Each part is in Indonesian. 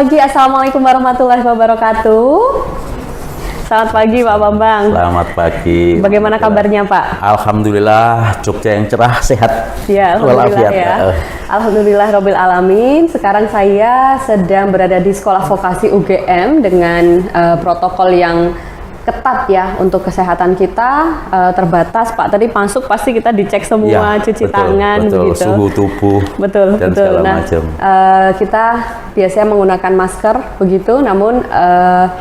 pagi, Assalamualaikum warahmatullahi wabarakatuh. Selamat pagi Pak Bambang. Selamat pagi. Bagaimana kabarnya Pak? Alhamdulillah, Jogja yang cerah, sehat. Ya, alhamdulillah ya. Alhamdulillah Robbil Alamin. Sekarang saya sedang berada di Sekolah Vokasi UGM dengan protokol yang ketat ya untuk kesehatan kita, terbatas Pak. Tadi masuk pasti kita dicek semua, ya, cuci betul, tangan betul, begitu. Suhu tubuh. Betul, dan betul. Segala Nah, macam. Kita biasanya menggunakan masker begitu, namun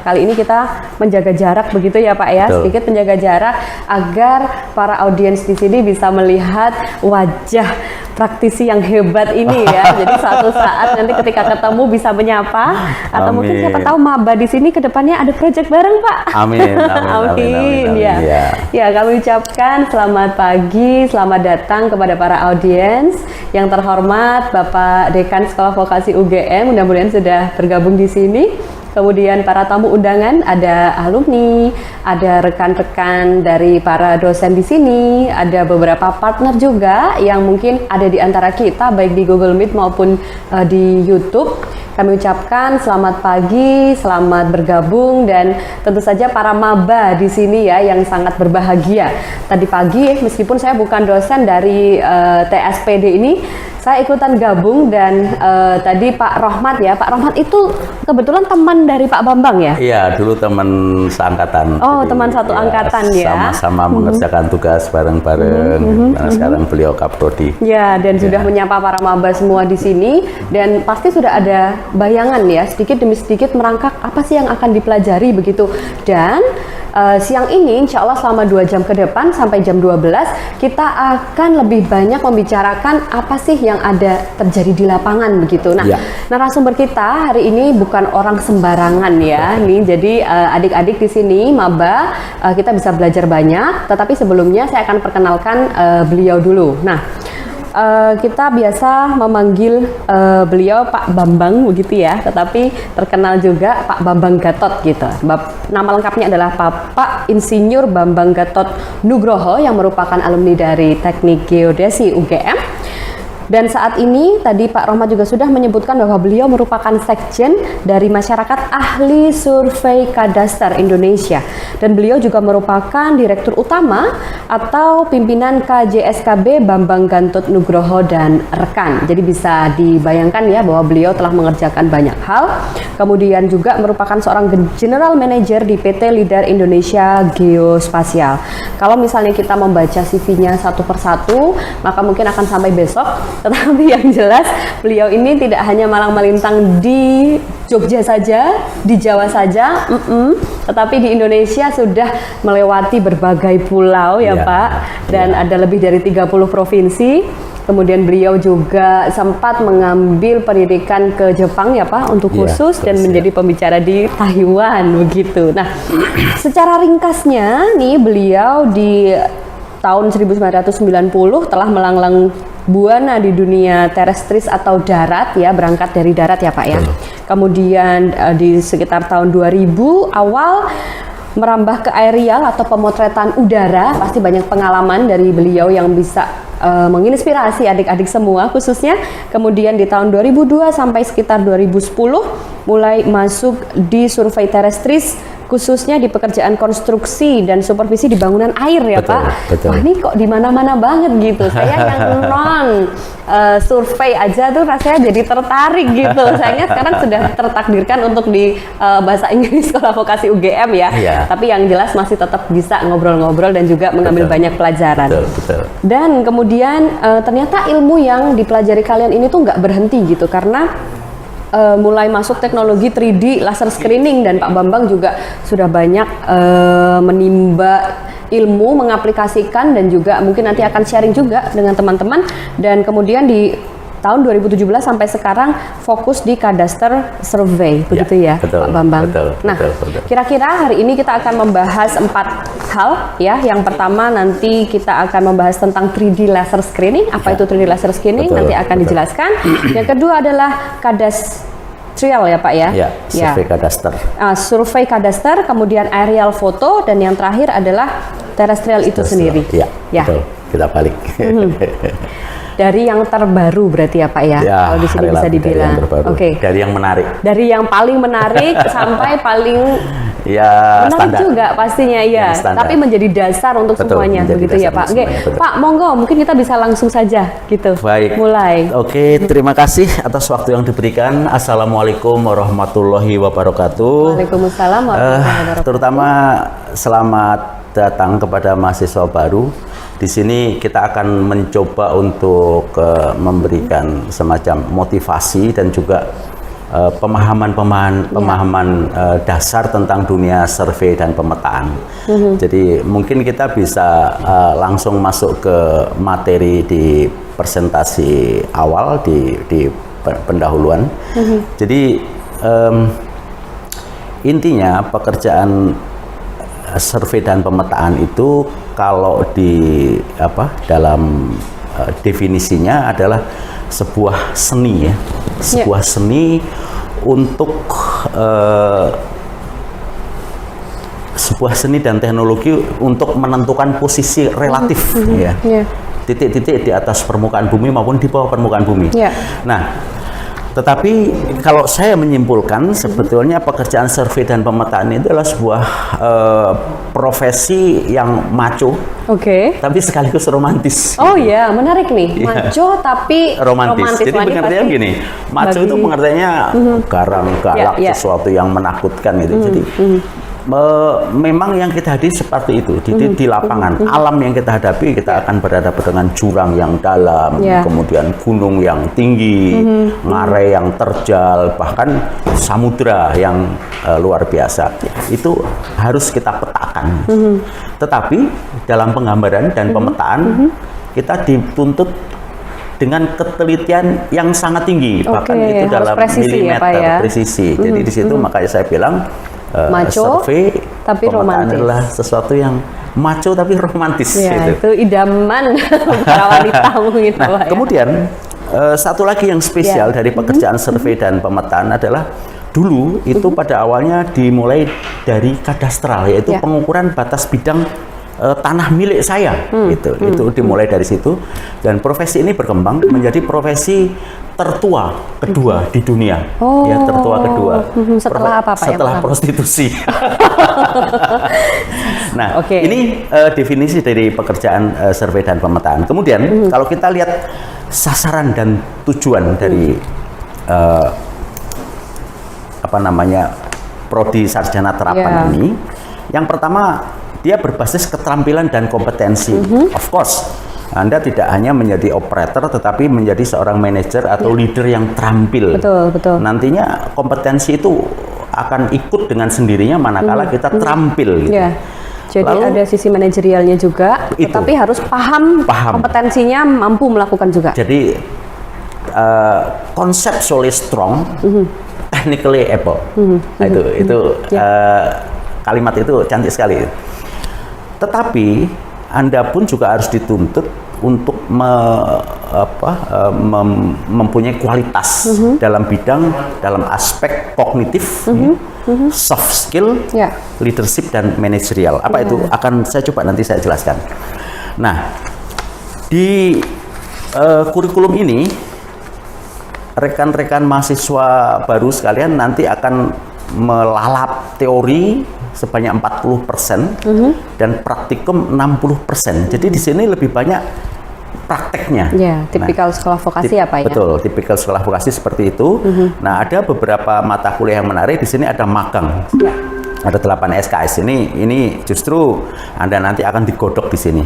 kali ini kita menjaga jarak begitu ya Pak ya, Betul. sedikit menjaga jarak agar para audiens di sini bisa melihat wajah praktisi yang hebat ini ya. Jadi suatu saat nanti ketika ketemu bisa menyapa, atau Amin. mungkin siapa tahu maba di sini kedepannya ada project bareng Pak. Amin, amin. Ya. Ya, kami ucapkan selamat pagi, selamat datang kepada para audiens yang terhormat Bapak Dekan Sekolah Vokasi UGM, mudah-mudahan sudah bergabung di sini. Kemudian para tamu undangan, ada alumni, ada rekan-rekan dari para dosen di sini, ada beberapa partner juga yang mungkin ada di antara kita baik di Google Meet maupun di YouTube. Kami ucapkan selamat pagi, selamat bergabung, dan tentu saja para maba di sini ya yang sangat berbahagia. Tadi pagi meskipun saya bukan dosen dari TSPD ini, saya ikutan gabung dan tadi Pak Rohmat ya, Pak Rohmat itu kebetulan teman dari Pak Bambang ya? Iya, dulu teman seangkatan. Oh, teman satu angkatan ya. Sama-sama mengerjakan tugas bareng-bareng. Karena sekarang beliau Kaprodi. Ya, dan sudah menyapa para maba semua di sini, dan pasti sudah ada bayangan ya, sedikit demi sedikit merangkak apa sih yang akan dipelajari begitu. Dan siang ini insya Allah selama 2 jam ke depan sampai jam 12 kita akan lebih banyak membicarakan apa sih yang ada terjadi di lapangan begitu. Nah, narasumber kita hari ini bukan orang sembarangan ya. Nih, jadi adik-adik di sini maba kita bisa belajar banyak. Tetapi sebelumnya saya akan perkenalkan beliau dulu. Nah, kita biasa memanggil beliau Pak Bambang begitu ya, tetapi terkenal juga Pak Bambang Gatot gitu. Nama lengkapnya adalah Bapak Insinyur Bambang Gatot Nugroho yang merupakan alumni dari Teknik Geodesi UGM. Dan saat ini tadi Pak Rohmat juga sudah menyebutkan bahwa beliau merupakan sekjen dari Masyarakat Ahli Survei Kadaster Indonesia, dan beliau juga merupakan direktur utama atau pimpinan KJSKB Bambang Gatot Nugroho dan rekan. Jadi bisa dibayangkan ya bahwa beliau telah mengerjakan banyak hal. Kemudian juga merupakan seorang general manager di PT Lidar Indonesia Geospasial. Kalau misalnya kita membaca CV-nya satu persatu, maka mungkin akan sampai besok. Tetapi yang jelas beliau ini tidak hanya malang melintang di Jogja saja, di Jawa saja, tetapi di Indonesia sudah melewati berbagai pulau ya Pak, dan ada lebih dari 30 provinsi. Kemudian beliau juga sempat mengambil pendidikan ke Jepang ya Pak untuk khusus, dan menjadi pembicara di Taiwan begitu. Nah, secara ringkasnya nih beliau di tahun 1990 telah melanglang buana di dunia terestris atau darat ya, berangkat dari darat ya Pak ya. Kemudian di sekitar tahun 2000 awal merambah ke aerial atau pemotretan udara. Pasti banyak pengalaman dari beliau yang bisa menginspirasi adik-adik semua khususnya. Kemudian di tahun 2002 sampai sekitar 2010 mulai masuk di survei terestris, khususnya di pekerjaan konstruksi dan supervisi di bangunan air ya Pak. Wah, ini kok di mana-mana banget gitu. Saya yang non survei aja tuh rasanya jadi tertarik gitu. Sayangnya sekarang sudah tertakdirkan untuk di bahasa Inggris Sekolah Vokasi UGM ya. Tapi yang jelas masih tetap bisa ngobrol-ngobrol dan juga mengambil banyak pelajaran. Dan kemudian ternyata ilmu yang dipelajari kalian ini tuh nggak berhenti gitu, karena mulai masuk teknologi 3D laser screening, dan Pak Bambang juga sudah banyak menimba ilmu, mengaplikasikan, dan juga mungkin nanti akan sharing juga dengan teman-teman. Dan kemudian di tahun 2017 sampai sekarang fokus di kadaster survey, begitu ya Pak Bambang. Nah, kira-kira hari ini kita akan membahas 4 hal ya. Yang pertama nanti kita akan membahas tentang 3D laser screening. Apa itu 3D laser screening? Nanti akan dijelaskan. Yang kedua adalah kadastrial ya Pak ya. Survei kadaster. Survei kadaster, kemudian aerial foto, dan yang terakhir adalah terestrial itu sendiri. Betul. Kita balik. dari yang terbaru berarti ya Pak ya? Kalau di sini bisa relatif dari yang dibilang. terbaru. Oke. Dari yang menarik. Dari yang paling menarik sampai paling Ya, menarik standar. juga pastinya ya. Yang standar. Tapi menjadi dasar untuk Betul, semuanya menjadi begitu dasar ya Pak. untuk Oke, semuanya, betul. Pak monggo mungkin kita bisa langsung saja gitu. Baik. Mulai. Oke, terima kasih atas waktu yang diberikan. Assalamualaikum warahmatullahi wabarakatuh. Waalaikumsalam warahmatullahi wabarakatuh. Terutama selamat datang kepada mahasiswa baru. Di sini kita akan mencoba untuk memberikan semacam motivasi dan juga pemahaman dasar tentang dunia survei dan pemetaan. Jadi mungkin kita bisa langsung masuk ke materi di presentasi awal di pendahuluan. Jadi intinya pekerjaan survei dan pemetaan itu kalau di dalam definisinya adalah sebuah seni ya, sebuah seni untuk sebuah seni dan teknologi untuk menentukan posisi relatif ya, titik-titik di atas permukaan bumi maupun di bawah permukaan bumi. Nah, tetapi kalau saya menyimpulkan sebetulnya pekerjaan survei dan pemetaan itu adalah sebuah profesi yang maco, tapi sekaligus romantis. Oh ya, menarik nih, maco tapi romantis. Jadi pengertiannya gini, maco itu pengertiannya garang, galak, sesuatu yang menakutkan gitu. Jadi memang yang kita hadapi seperti itu di lapangan. Alam yang kita hadapi, kita akan berhadapan dengan jurang yang dalam, kemudian gunung yang tinggi, ngarai yang terjal, bahkan samudra yang luar biasa. Itu harus kita petakan. Tetapi dalam penggambaran dan pemetaan kita dituntut dengan ketelitian yang sangat tinggi, bahkan itu dalam milimeter presisi. Jadi di situ makanya saya bilang maco, survei tapi romantis adalah sesuatu yang maco tapi romantis. Ya, gitu. itu idaman para wanita gitu. Nah, kemudian satu lagi yang spesial dari pekerjaan survei dan pemetaan adalah dulu itu pada awalnya dimulai dari kadastral, yaitu pengukuran batas bidang tanah milik saya. Itu dimulai dari situ, dan profesi ini berkembang menjadi profesi tertua kedua di dunia. Ya, tertua kedua. Setelah apa Pak? Setelah prostitusi. Nah, ini definisi dari pekerjaan survei dan pemetaan. Kemudian kalau kita lihat sasaran dan tujuan dari prodi sarjana terapan ini, yang pertama dia berbasis keterampilan dan kompetensi. Of course, Anda tidak hanya menjadi operator, tetapi menjadi seorang manajer atau leader yang terampil. Betul. Nantinya kompetensi itu akan ikut dengan sendirinya manakala kita terampil. Gitu. Jadi ada sisi manajerialnya juga, tetapi harus paham kompetensinya, mampu melakukan juga. Jadi conceptually strong, technically able. Nah, itu kalimat itu cantik sekali. Tetapi Anda pun juga harus dituntut untuk mempunyai kualitas dalam aspek kognitif, soft skill, leadership dan manajerial. Apa itu? Akan saya coba nanti saya jelaskan. Nah, di kurikulum ini rekan-rekan mahasiswa baru sekalian nanti akan melalap teori sebanyak 40% dan praktikum 60%. Jadi di sini lebih banyak prakteknya. Ya, tipikal sekolah vokasi ya Pak ya. Betul, tipikal sekolah vokasi seperti itu. Nah, ada beberapa mata kuliah yang menarik. Di sini ada magang. Ada 8 SKS. Ini justru Anda nanti akan digodok di sini.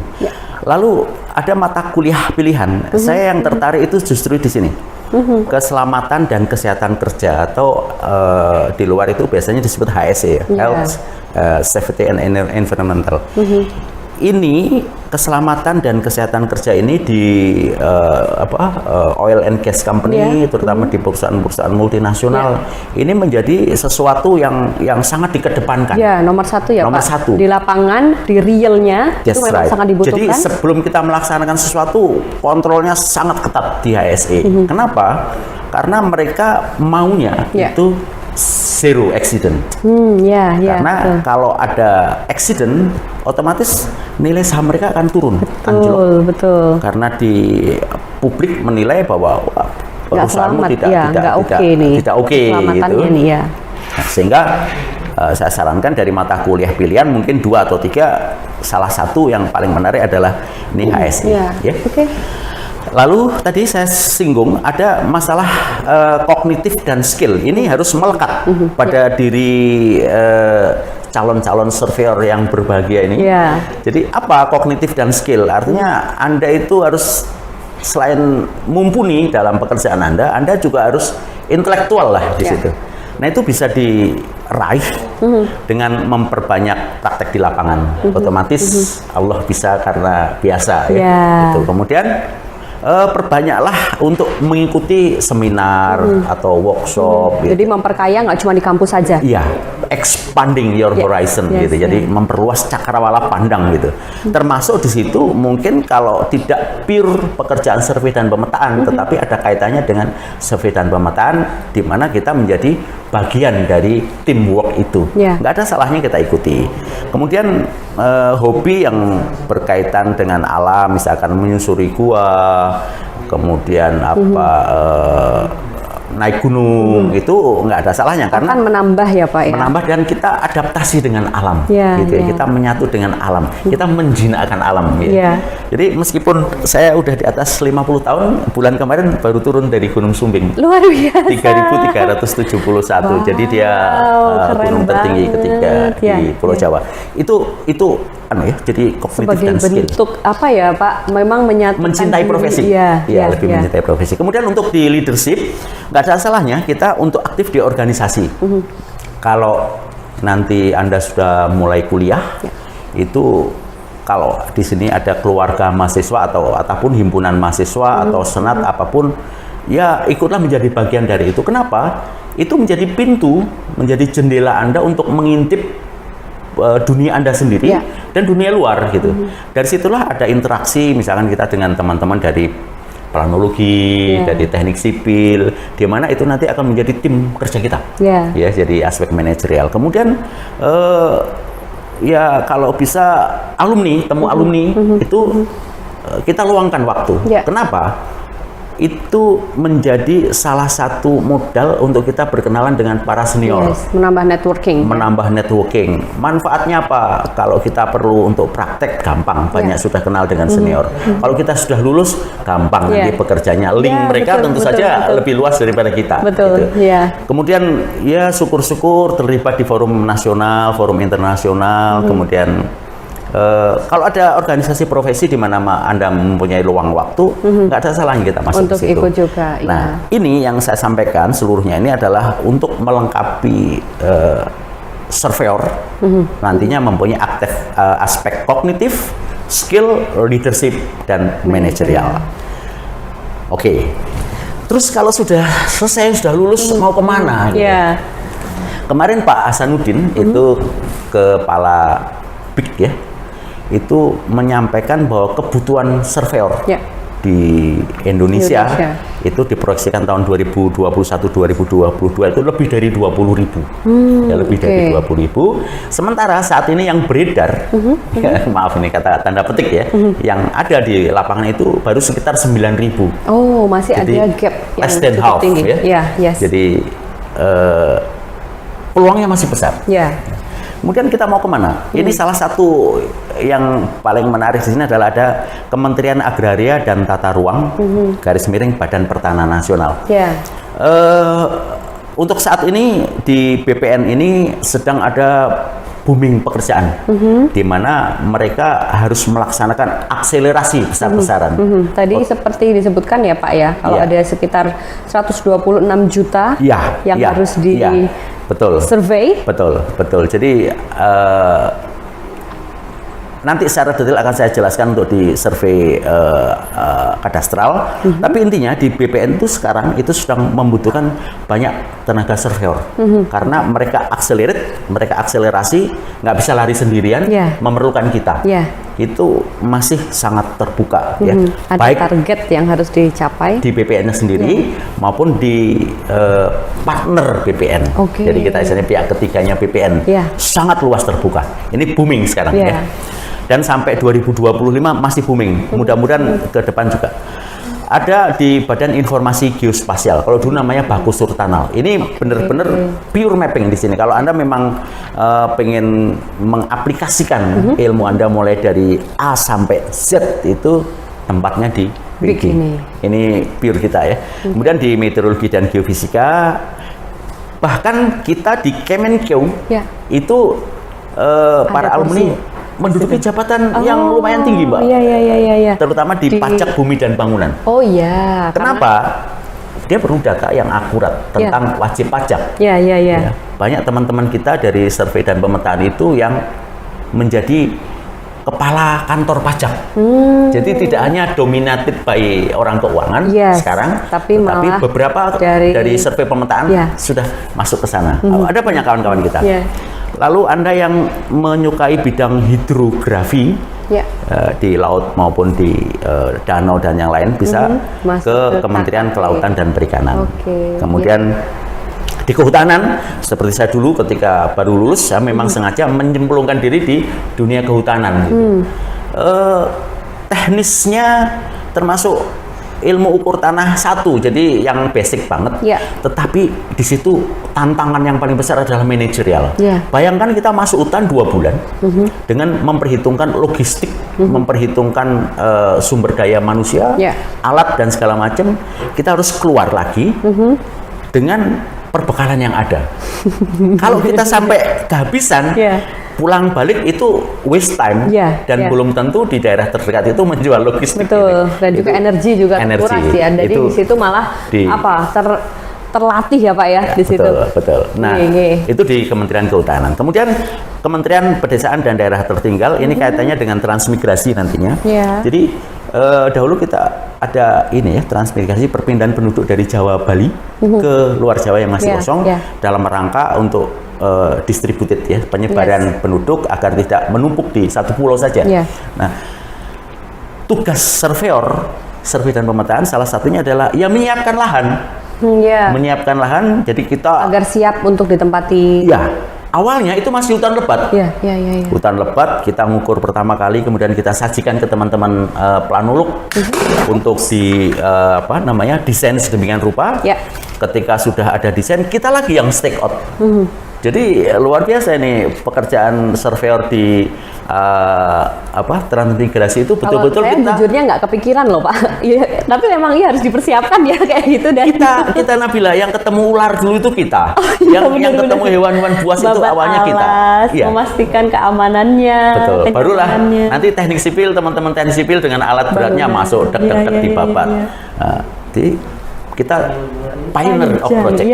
Lalu ada mata kuliah pilihan. Saya yang tertarik itu justru di sini. Keselamatan dan kesehatan kerja, atau di luar itu biasanya disebut HSE ya, Health, Safety and Environmental. Ini keselamatan dan kesehatan kerja ini di oil and gas company, terutama di perusahaan-perusahaan multinasional, ini menjadi sesuatu yang sangat dikedepankan. Ya, nomor satu ya nomor Pak. Satu. Di lapangan, di realnya itu memang sangat dibutuhkan. Jadi sebelum kita melaksanakan sesuatu, kontrolnya sangat ketat di HSE. Kenapa? Karena mereka maunya itu zero accident. Ya, Karena betul. kalau ada accident, otomatis nilai saham mereka akan turun, anjlok. Betul. Karena di publik menilai bahwa wah, Nggak perusahaanmu selamat, tidak ya, nggak oke nih. tidak oke Keselamatannya gitu. nih ya. Nah, sehingga saya sarankan dari mata kuliah pilihan mungkin 2 atau 3, salah satu yang paling menarik adalah ini HSI. Ya. Oke. Lalu tadi saya singgung ada masalah kognitif dan skill. Ini harus melekat pada diri calon-calon surveyor yang berbahagia ini. Ya. Jadi apa kognitif dan skill? Artinya Anda itu harus selain mumpuni dalam pekerjaan Anda juga harus intelektual lah di Ya. situ. Nah itu bisa diraih dengan memperbanyak praktek di lapangan. Otomatis Allah bisa karena biasa ya. Ya. Gitu. Kemudian perbanyaklah untuk mengikuti seminar atau workshop. Gitu. Jadi memperkaya nggak cuma di kampus saja. Iya, expanding your horizon Yes, gitu. Jadi memperluas cakrawala pandang gitu. Termasuk di situ mungkin kalau tidak pure pekerjaan survei dan pemetaan, tetapi ada kaitannya dengan survei dan pemetaan di mana kita menjadi bagian dari teamwork itu. Ya. Nggak ada salahnya kita ikuti. Kemudian hobi yang berkaitan dengan alam, misalkan menyusuri gua, kemudian naik gunung, itu nggak ada salahnya karena Kan menambah ya Pak ya. menambah dan kita adaptasi dengan alam, Ya, gitu ya. ya. Kita menyatu dengan alam, kita menjinakkan alam. Gitu. Ya. Jadi meskipun saya udah di atas 50 tahun, bulan kemarin baru turun dari Gunung Sumbing. Luar biasa. 3.371. Jadi dia keren gunung tertinggi banget. ketiga Ya, di Pulau ya. Jawa. Itu jadi kognitif Sebagai dan skill. bentuk apa ya Pak? Memang menyatukan Mencintai diri. profesi. Iya, Ya, lebih mencintai profesi. Kemudian untuk di leadership, nggak ada salahnya kita untuk aktif di organisasi. Kalau nanti Anda sudah mulai kuliah, itu kalau di sini ada keluarga mahasiswa ataupun himpunan mahasiswa atau senat apapun, ya ikutlah menjadi bagian dari itu. Kenapa? Itu menjadi pintu, menjadi jendela Anda untuk mengintip dunia Anda sendiri Ya. dan dunia luar gitu. Dari situlah ada interaksi misalkan kita dengan teman-teman dari planologi, Ya. dari teknik sipil, di mana itu nanti akan menjadi tim kerja kita. Ya. Ya, jadi aspek manajerial. Kemudian ya kalau bisa alumni, temu alumni itu kita luangkan waktu. Ya. Kenapa? Itu menjadi salah satu modal untuk kita berkenalan dengan para senior. Yes, menambah networking. Menambah networking. Manfaatnya apa? Kalau kita perlu untuk praktek gampang, banyak sudah kenal dengan senior. Kalau kita sudah lulus, gampang nanti pekerjaannya. Link Ya, mereka betul, tentu betul, saja betul. lebih luas daripada kita. Betul, gitu. ya. Kemudian ya syukur-syukur terlibat di forum nasional, forum internasional, kemudian kalau ada organisasi profesi di mana Anda mempunyai luang waktu, nggak ada salahnya kita masuk Untuk ke situ. ikut juga, Nah, ini yang saya sampaikan seluruhnya ini adalah untuk melengkapi surveyor nantinya mempunyai aktif aspek kognitif, skill, leadership, dan manajerial. Oke. Terus kalau sudah selesai, sudah lulus, mau kemana? Gitu. Ya. Kemarin Pak Hasanuddin itu kepala BIK ya, itu menyampaikan bahwa kebutuhan surveyor Ya. di Indonesia Indonesia. itu diproyeksikan tahun 2021-2022 itu lebih dari 20.000. Ya, lebih dari 20.000. Sementara saat ini yang beredar, ya, maaf ini kata tanda petik ya, yang ada di lapangan itu baru sekitar 9.000. Oh, masih Jadi, ada gap yang less than cukup half tinggi. ya. Ya, yes. Jadi peluangnya masih besar. Ya. Kemudian kita mau kemana? Ini salah satu yang paling menarik di sini adalah ada Kementerian Agraria dan Tata Ruang, garis miring Badan Pertanahan Nasional. Ya. Untuk saat ini di BPN ini sedang ada booming pekerjaan, di mana mereka harus melaksanakan akselerasi besar-besaran. Tadi seperti disebutkan ya Pak ya, kalau Ya. ada sekitar 126 juta Ya, yang ya, harus di ya, betul. survei. Betul. Jadi nanti secara detail akan saya jelaskan untuk di survei kadastral. Tapi intinya di BPN itu sekarang itu sedang membutuhkan banyak tenaga surveyor karena mereka akselerasi, nggak bisa lari sendirian, Ya. memerlukan kita. Ya. itu masih sangat terbuka ya. Ada Baik target yang harus dicapai di BPN-nya sendiri maupun di partner BPN. Oke. Jadi kita istilahnya pihak ketiganya BPN sangat luas terbuka. Ini booming sekarang ya. Dan sampai 2025 masih booming. Mudah-mudahan ke depan juga. Ada di Badan Informasi Geospasial. Kalau dulu namanya Bakus Surtanal. Ini benar-benar pure mapping di sini. Kalau Anda memang pengen mengaplikasikan ilmu Anda mulai dari A sampai Z, itu tempatnya di BIG. Ini pure kita ya. Kemudian di meteorologi dan geofisika, bahkan kita di Kemenkeu itu para alumni menduduki jabatan yang lumayan tinggi, Mbak. Iya. Terutama di pajak bumi dan bangunan. Oh iya. Kenapa? Dia perlu data yang akurat tentang wajib pajak. Iya. Banyak teman-teman kita dari survei dan pemetaan itu yang menjadi kepala kantor pajak. Jadi tidak hanya dominated by orang keuangan sekarang, tapi beberapa dari survei pemetaan sudah masuk ke sana. Ada banyak kawan-kawan kita. Lalu Anda yang menyukai bidang hidrografi di laut maupun di danau dan yang lain bisa ke Kementerian Kelautan dan Perikanan. Kemudian di kehutanan, seperti saya dulu ketika baru lulus, saya memang sengaja menyemplungkan diri di dunia kehutanan. Teknisnya termasuk ilmu ukur tanah 1, jadi yang basic banget. Tetapi di situ tantangan yang paling besar adalah manajerial. Bayangkan kita masuk hutan 2 bulan dengan memperhitungkan logistik, memperhitungkan sumber daya manusia, alat dan segala macam. Kita harus keluar lagi dengan perbekalan yang ada. Kalau kita sampai kehabisan, pulang balik itu waste time dan belum tentu di daerah terdekat itu menjual logistik. Dan juga energi juga kuras ya. Jadi di situ malah terlatih ya Pak ya di situ. Betul. Nah, itu di Kementerian Kehutanan. Kemudian Kementerian Pedesaan dan Daerah Tertinggal ini kaitannya dengan transmigrasi nantinya. Jadi dahulu kita ada ini ya, transmigrasi perpindahan penduduk dari Jawa Bali ke luar Jawa yang masih kosong dalam rangka untuk distributed ya, penyebaran penduduk agar tidak menumpuk di satu pulau saja. Nah, tugas survei dan pemetaan salah satunya adalah menyiapkan lahan. Menyiapkan lahan, jadi kita agar siap untuk ditempati. Awalnya itu masih hutan lebat. Hutan lebat kita ngukur pertama kali, kemudian kita sajikan ke teman-teman planuluk untuk desain sedemikian rupa. Ketika sudah ada desain, kita lagi yang stake out. Jadi luar biasa ini pekerjaan surveyor di transmigrasi itu betul-betul kita. Jujurnya nggak kepikiran loh Pak. Tapi memang harus dipersiapkan ya kayak gitu. Dan kita Nabila yang ketemu ular dulu itu kita. Yang ketemu hewan-hewan buas itu awalnya kita. Memastikan keamanannya. Betul. Barulah nanti teknik sipil, teman-teman teknik sipil dengan alat beratnya masuk dek-dek dibabat. Jadi kita pioneer of project.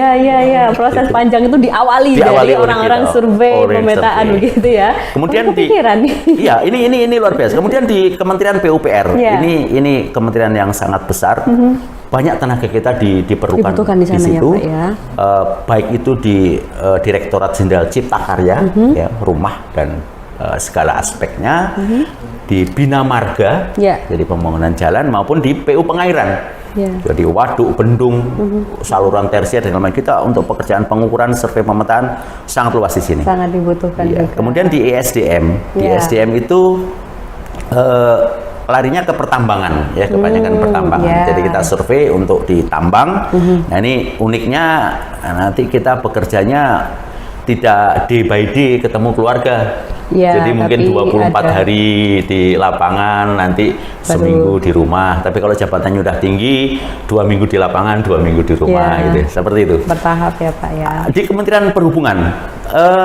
Proses panjang itu diawali dari orang-orang survei pemetaan begitu ya. Kemudian ini luar biasa. Kemudian di Kementerian PUPR ini kementerian yang sangat besar. Banyak tenaga kita diperlukan di situ. Baik itu di Direktorat Jenderal Cipta Karya, rumah dan segala aspeknya, di Bina Marga, jadi pembangunan jalan, maupun di PU Pengairan. Jadi waduk, bendung, saluran tersier dan lain-lain. Kita untuk pekerjaan pengukuran survei pemetaan sangat luas di sini. Sangat dibutuhkan. Kemudian di ESDM, ESDM itu larinya ke pertambangan ya, kebanyakan pertambangan. Jadi kita survei untuk di tambang. Nah ini uniknya nanti kita bekerjanya tidak day by day ketemu keluarga. Jadi mungkin 24 hari di lapangan, nanti seminggu di rumah. Tapi kalau jabatannya udah tinggi, 2 minggu di lapangan, 2 minggu di rumah, gitu. Seperti itu. Bertahap ya Pak ya. Di Kementerian Perhubungan,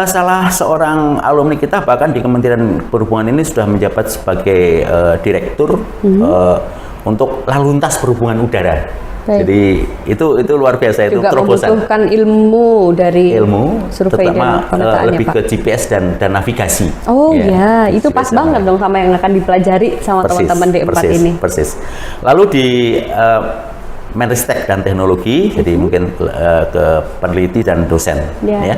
salah seorang alumni kita bahkan di Kementerian Perhubungan ini sudah menjabat sebagai direktur untuk lalu lintas perhubungan udara. Jadi itu luar biasa, itu juga terobosan. Membutuhkan ilmu dari survei terutama dan pemetaannya, lebih Pak. ke GPS dan navigasi. Itu pas banget dong sama yang akan dipelajari sama teman-teman D4 ini. Persis. Lalu di Menristek dan Teknologi, jadi mungkin ke peneliti dan dosen, ya.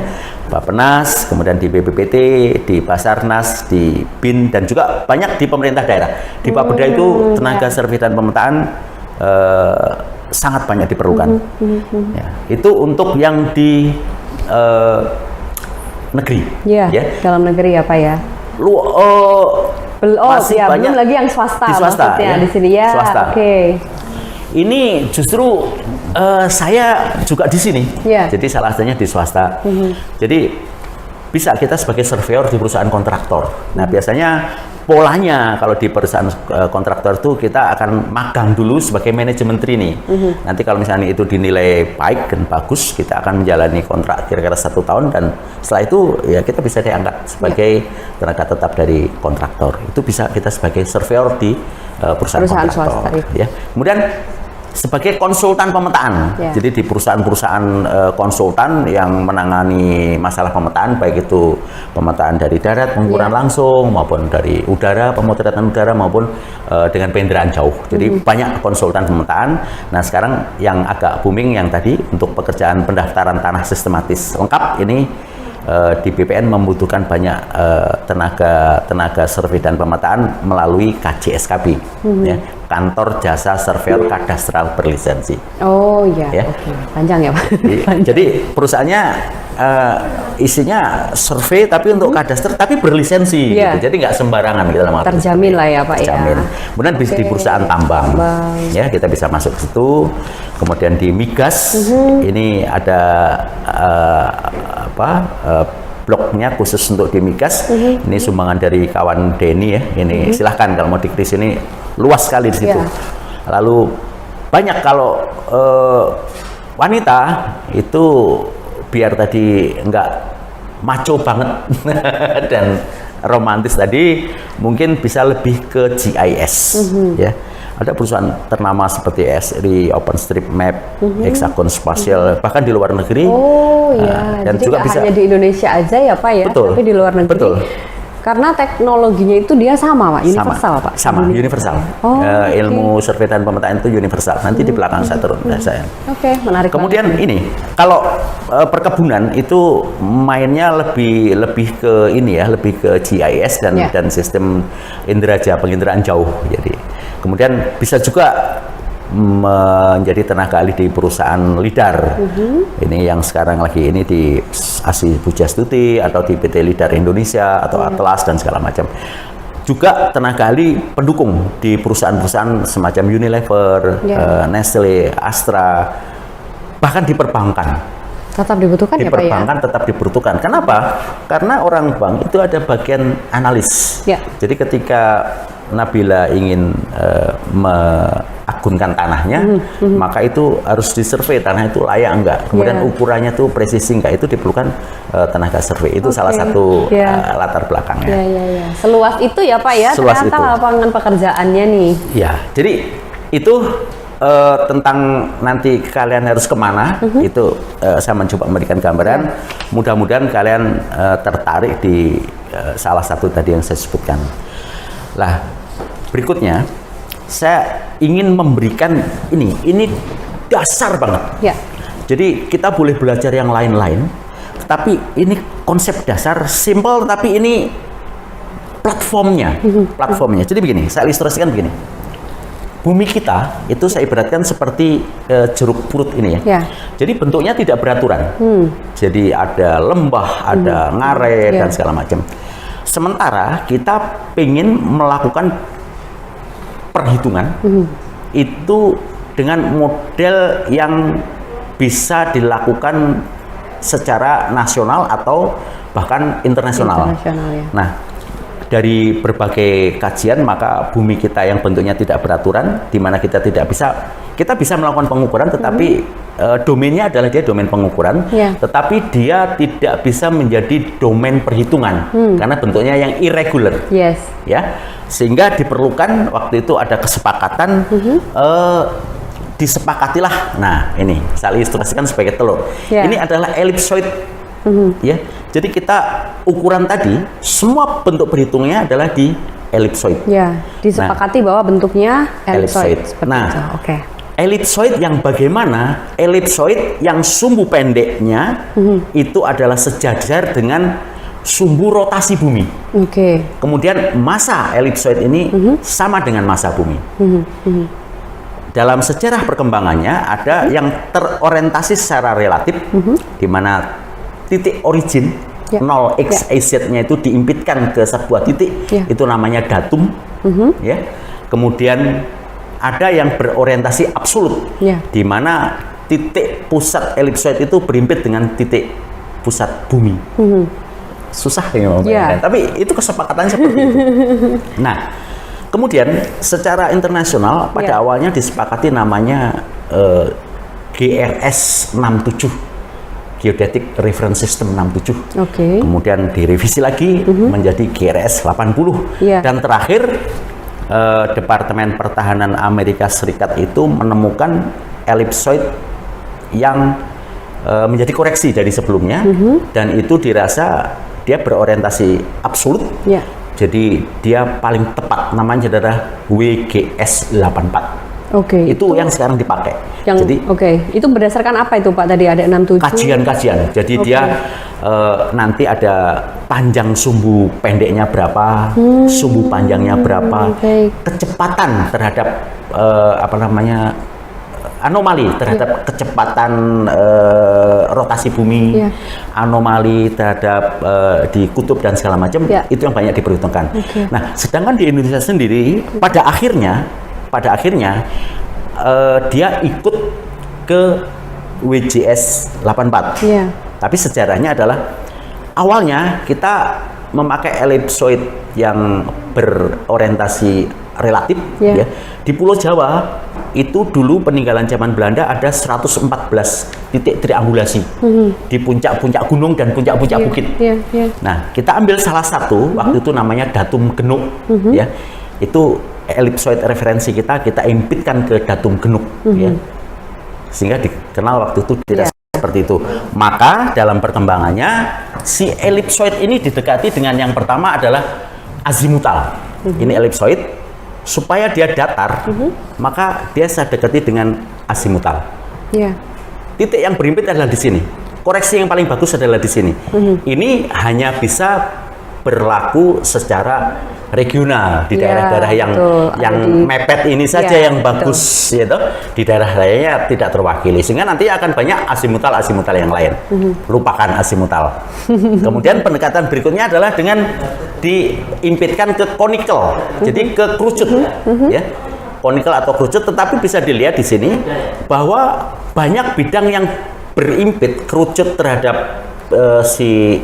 Bappenas, kemudian di BPPT, di Basarnas, di BIN, dan juga banyak di pemerintah daerah. Di Bapeda itu tenaga survei dan pemetaan sangat banyak diperlukan. Ya, itu untuk yang di negeri. Ya, dalam negeri ya Pak ya. Masih ya, banyak belum lagi yang swasta, di swasta maksudnya ya, di sini ya. Swasta. Oke. Ini justru saya juga di sini. Jadi salah satunya di swasta. Jadi bisa kita sebagai surveyor di perusahaan kontraktor. Nah, biasanya polanya kalau di perusahaan kontraktor itu kita akan magang dulu sebagai manajemen trainee. Nanti kalau misalnya itu dinilai baik dan bagus, kita akan menjalani kontrak kira-kira 1 tahun, dan setelah itu ya kita bisa diangkat sebagai tenaga tetap dari kontraktor. Itu bisa kita sebagai surveyor di perusahaan kontraktor. Swasta, ya. Kemudian sebagai konsultan pemetaan, jadi di perusahaan-perusahaan konsultan yang menangani masalah pemetaan, baik itu pemetaan dari darat, pengukuran langsung, maupun dari udara, pemotretan udara, maupun dengan penginderaan jauh. Jadi banyak konsultan pemetaan. Nah, sekarang yang agak booming yang tadi untuk pekerjaan pendaftaran tanah sistematis lengkap ini. Di BPN membutuhkan banyak tenaga survei dan pemetaan melalui KJSKB, ya, Kantor Jasa Surveyor Kadastral Berlisensi. Oh iya, oke. Panjang ya Pak. Jadi perusahaannya isinya survei tapi untuk kadaster tapi berlisensi, gitu. Jadi nggak sembarangan gitu. Terjamin lah ya Pak. Terjamin. Kemudian di perusahaan tambang, ya kita bisa masuk ke situ. Kemudian di migas ini ada bloknya khusus untuk di migas. Ini sumbangan dari kawan Denny ya. Ini silahkan kalau mau dikris, ini luas sekali di situ. Lalu banyak kalau wanita itu biar tadi nggak maco banget dan romantis tadi, mungkin bisa lebih ke GIS, ya. Ada perusahaan ternama seperti SRI, OpenStreetMap, Hexagon Spatial, bahkan di luar negeri. Oh iya, dan jadi juga bisa hanya di Indonesia aja ya Pak ya, tapi di luar negeri. Betul. Karena teknologinya itu dia sama Pak, universal Pak. Sama, universal. Ilmu survei dan pemetaan itu universal. Nanti di belakang saya turun saya. Oke, menarik. Kemudian ini, kalau perkebunan itu mainnya lebih ke ini ya, lebih ke GIS dan sistem inderaja, penginderaan jauh. Jadi kemudian bisa juga menjadi tenaga ahli di perusahaan LIDAR. Ini yang sekarang lagi ini di ASI Pujastuti atau di PT LIDAR Indonesia atau Atlas dan segala macam. Juga tenaga ahli pendukung di perusahaan-perusahaan semacam Unilever, Nestle, Astra, bahkan di perbankan. Tetap dibutuhkan ya Pak ya? Di perbankan tetap dibutuhkan. Kenapa? Karena orang bank itu ada bagian analis. Jadi ketika Nabila ingin mengagunkan tanahnya, maka itu harus disurvei tanah itu layak enggak, kemudian ukurannya tuh presisi enggak, itu diperlukan tenaga survei. Itu salah satu latar belakangnya. Seluas itu ya Pak ya, seluas ternyata itu lapangan pekerjaannya nih. Ya, jadi itu tentang nanti kalian harus kemana, itu saya mencoba memberikan gambaran. Mudah-mudahan kalian tertarik di salah satu tadi yang saya sebutkan. Lah, berikutnya saya ingin memberikan ini dasar banget. Jadi kita boleh belajar yang lain-lain, tapi ini konsep dasar, simple, tapi ini platformnya. Jadi begini, saya ilustrasikan begini. Bumi kita itu saya ibaratkan seperti jeruk purut ini ya. Jadi bentuknya tidak beraturan. Jadi ada lembah, ada ngaret dan segala macam. Sementara kita ingin melakukan perhitungan itu dengan model yang bisa dilakukan secara nasional atau bahkan internasional. Nah, dari berbagai kajian, maka bumi kita yang bentuknya tidak beraturan, di mana kita bisa melakukan pengukuran, tetapi domainnya adalah dia domain pengukuran, tetapi dia tidak bisa menjadi domain perhitungan karena bentuknya yang irregular, ya, sehingga diperlukan waktu itu ada kesepakatan, disepakatilah. Nah, ini saya ilustrasikan sebagai telur. Ini adalah ellipsoid. Ya, jadi kita ukuran tadi semua bentuk perhitungannya adalah di ellipsoid. Disepakati bahwa bentuknya ellipsoid. Nah, Ellipsoid yang bagaimana? Ellipsoid yang sumbu pendeknya itu adalah sejajar dengan sumbu rotasi bumi. Kemudian massa ellipsoid ini sama dengan massa bumi. Dalam sejarah perkembangannya ada yang terorientasi secara relatif, di mana titik origin 0x-AZ-nya itu diimpitkan ke sebuah titik, itu namanya datum. Ya. Kemudian ada yang berorientasi absolut, di mana titik pusat ellipsoid itu berimpit dengan titik pusat bumi. Susah ya, tapi itu kesepakatannya seperti itu. Nah, kemudian secara internasional pada awalnya disepakati namanya GRS 67, Geodetic Reference System 67. Kemudian direvisi lagi menjadi GRS 80. Dan terakhir Departemen Pertahanan Amerika Serikat itu menemukan ellipsoid yang menjadi koreksi dari sebelumnya, dan itu dirasa dia berorientasi absolut. Jadi dia paling tepat, namanya adalah WGS 84. Itu yang sekarang dipakai. Jadi itu berdasarkan apa itu Pak, tadi ada 67? Kajian-kajian. Jadi dia nanti ada panjang sumbu pendeknya berapa, sumbu panjangnya berapa, kecepatan terhadap anomali terhadap kecepatan rotasi bumi, anomali terhadap di kutub dan segala macam, itu yang banyak diperhitungkan. Nah, sedangkan di Indonesia sendiri pada akhirnya dia ikut ke WGS 84. Tapi sejarahnya adalah awalnya kita memakai ellipsoid yang berorientasi relatif. Di Pulau Jawa itu dulu peninggalan zaman Belanda ada 114 titik triangulasi di puncak-puncak gunung dan puncak-puncak bukit. Nah, kita ambil salah satu waktu itu namanya Datum Genuk. Itu ellipsoid referensi kita impitkan ke Datum Genuk. Sehingga dikenal waktu itu tidak seperti itu. Maka dalam perkembangannya si ellipsoid ini didekati dengan yang pertama adalah azimutal. Ini ellipsoid, supaya dia datar, maka dia saya dekati dengan azimutal. Titik yang berimpit adalah di sini. Koreksi yang paling bagus adalah di sini. Ini hanya bisa berlaku secara regional di daerah-daerah yang mepet ini saja yang bagus, gitu. Di daerah lainnya tidak terwakili, sehingga nanti akan banyak azimutal yang lain. Lupakan azimutal. Kemudian pendekatan berikutnya adalah dengan diimpitkan ke konikel, jadi ke kerucut, konikel atau kerucut. Tetapi bisa dilihat di sini bahwa banyak bidang yang berimpit kerucut terhadap si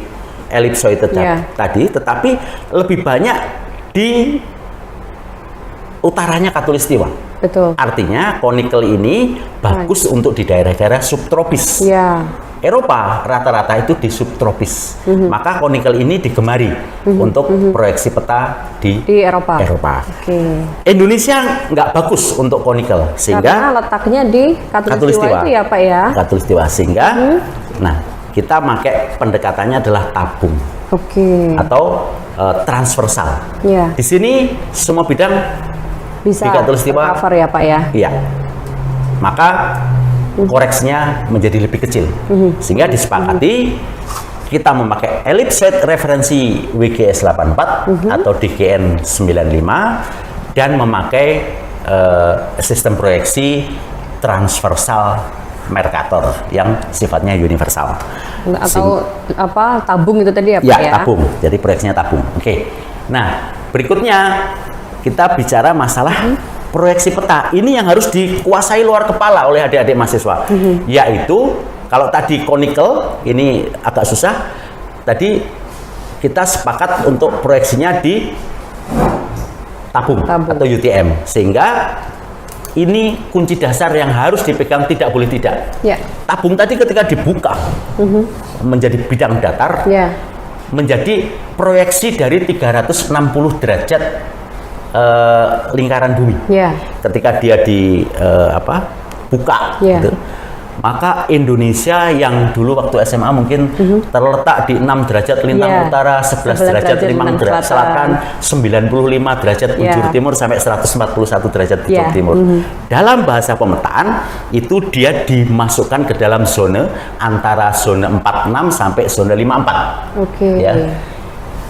ellipsoid tadi, tetapi lebih banyak di utaranya Khatulistiwa. Artinya konikel ini bagus untuk di daerah-daerah subtropis. Eropa rata-rata itu di subtropis. Maka konikel ini digemari untuk proyeksi peta di Eropa. Indonesia nggak bagus untuk konikel, sehingga karena letaknya di Khatulistiwa itu ya Pak ya. Khatulistiwa, sehingga nah kita pakai pendekatannya adalah tabung. Atau transversal. Di sini semua bidang bisa di Khatulistiwa cover ya Pak ya. Maka koreksinya menjadi lebih kecil, sehingga disepakati kita memakai ellipsoid referensi WGS 84 atau DGN 95 dan memakai sistem proyeksi transversal Mercator yang sifatnya universal. Atau tabung itu tadi ya Pak ya? Tabung. Jadi proyeksinya tabung. Nah, berikutnya kita bicara masalah proyeksi peta. Ini yang harus dikuasai luar kepala oleh adik-adik mahasiswa. Yaitu kalau tadi konikel ini agak susah. Tadi kita sepakat untuk proyeksinya di tabung. Atau UTM, sehingga ini kunci dasar yang harus dipegang, tidak boleh tidak. Tabung tadi ketika dibuka menjadi bidang datar, menjadi proyeksi dari 360 derajat lingkaran bumi. Ketika dia buka, gitu, maka Indonesia yang dulu waktu SMA mungkin terletak di 6 derajat lintang utara, 11 derajat lintang selatan, 95 derajat bujur timur sampai 141 derajat bujur timur. Dalam bahasa pemetaan itu dia dimasukkan ke dalam zona antara zona 46 sampai zona 54. Oke. Ya.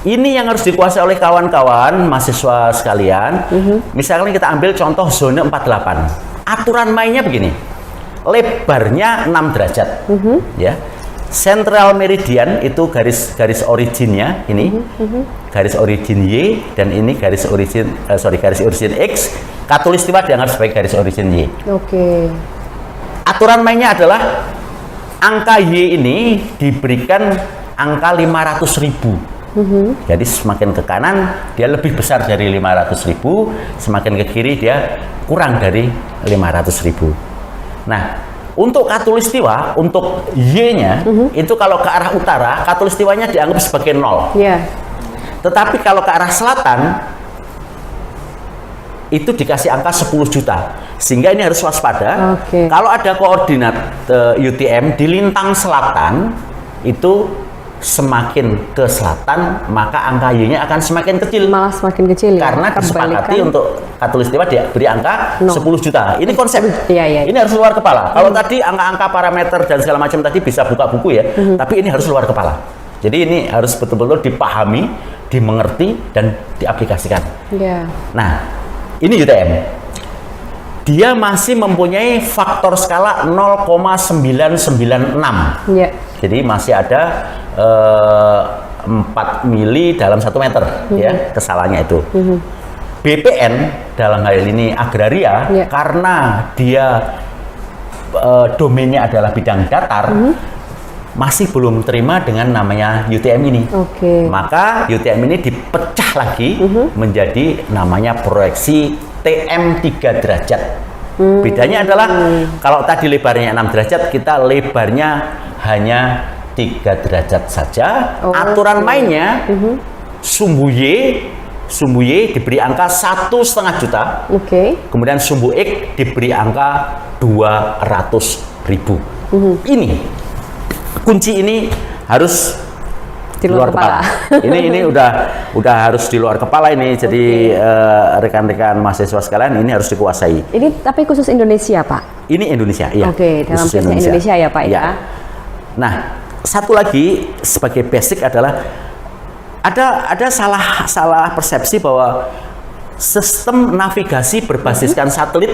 Ini yang harus dikuasai oleh kawan-kawan mahasiswa sekalian. Misalnya kita ambil contoh zona 48. Aturan mainnya begini. Lebarnya 6 derajat. Ya. Central meridian itu garis originnya ini. Garis origin Y dan ini garis origin X. Khatulistiwa dianggap sebagai garis origin Y. Oke. Aturan mainnya adalah angka Y ini diberikan angka 500.000. Jadi semakin ke kanan dia lebih besar dari 500.000, semakin ke kiri dia kurang dari 500.000. Nah, untuk khatulistiwa, untuk Y-nya itu kalau ke arah utara, khatulistiwanya dianggap sebagai 0. Tetapi kalau ke arah selatan itu dikasih angka 10 juta. Sehingga ini harus waspada. Kalau ada koordinat UTM di lintang selatan itu semakin ke selatan, maka angka Y-nya akan semakin kecil. Malah semakin kecil ya? Karena disepakati untuk khatulistiwa dia beri angka 10 juta. Ini konsep. Ini harus luar kepala. Kalau tadi angka-angka parameter dan segala macam tadi bisa buka buku ya, tapi ini harus luar kepala. Jadi ini harus betul-betul dipahami, dimengerti, dan diaplikasikan. Nah, ini UTM. Dia masih mempunyai faktor skala 0,996. Jadi masih ada 4 mili dalam 1 meter ya kesalahannya itu. BPN dalam hal ini agraria karena dia domainnya adalah bidang datar, masih belum terima dengan namanya UTM ini. Maka UTM ini dipecah lagi menjadi namanya proyeksi TM 3 derajat. Bedanya adalah kalau tadi lebarnya 6 derajat, kita lebarnya hanya 3 derajat saja. Aturan mainnya sumbu Y diberi angka 1,5 juta. Kemudian sumbu X diberi angka 200.000. Ini kunci ini harus di luar kepala. ini udah harus di luar kepala ini. Jadi rekan-rekan mahasiswa sekalian ini harus dikuasai. Ini tapi khusus Indonesia, Pak? Ini Indonesia, iya. Dalam case Indonesia ya, Pak ya. Nah, satu lagi sebagai basic adalah ada salah persepsi bahwa sistem navigasi berbasiskan satelit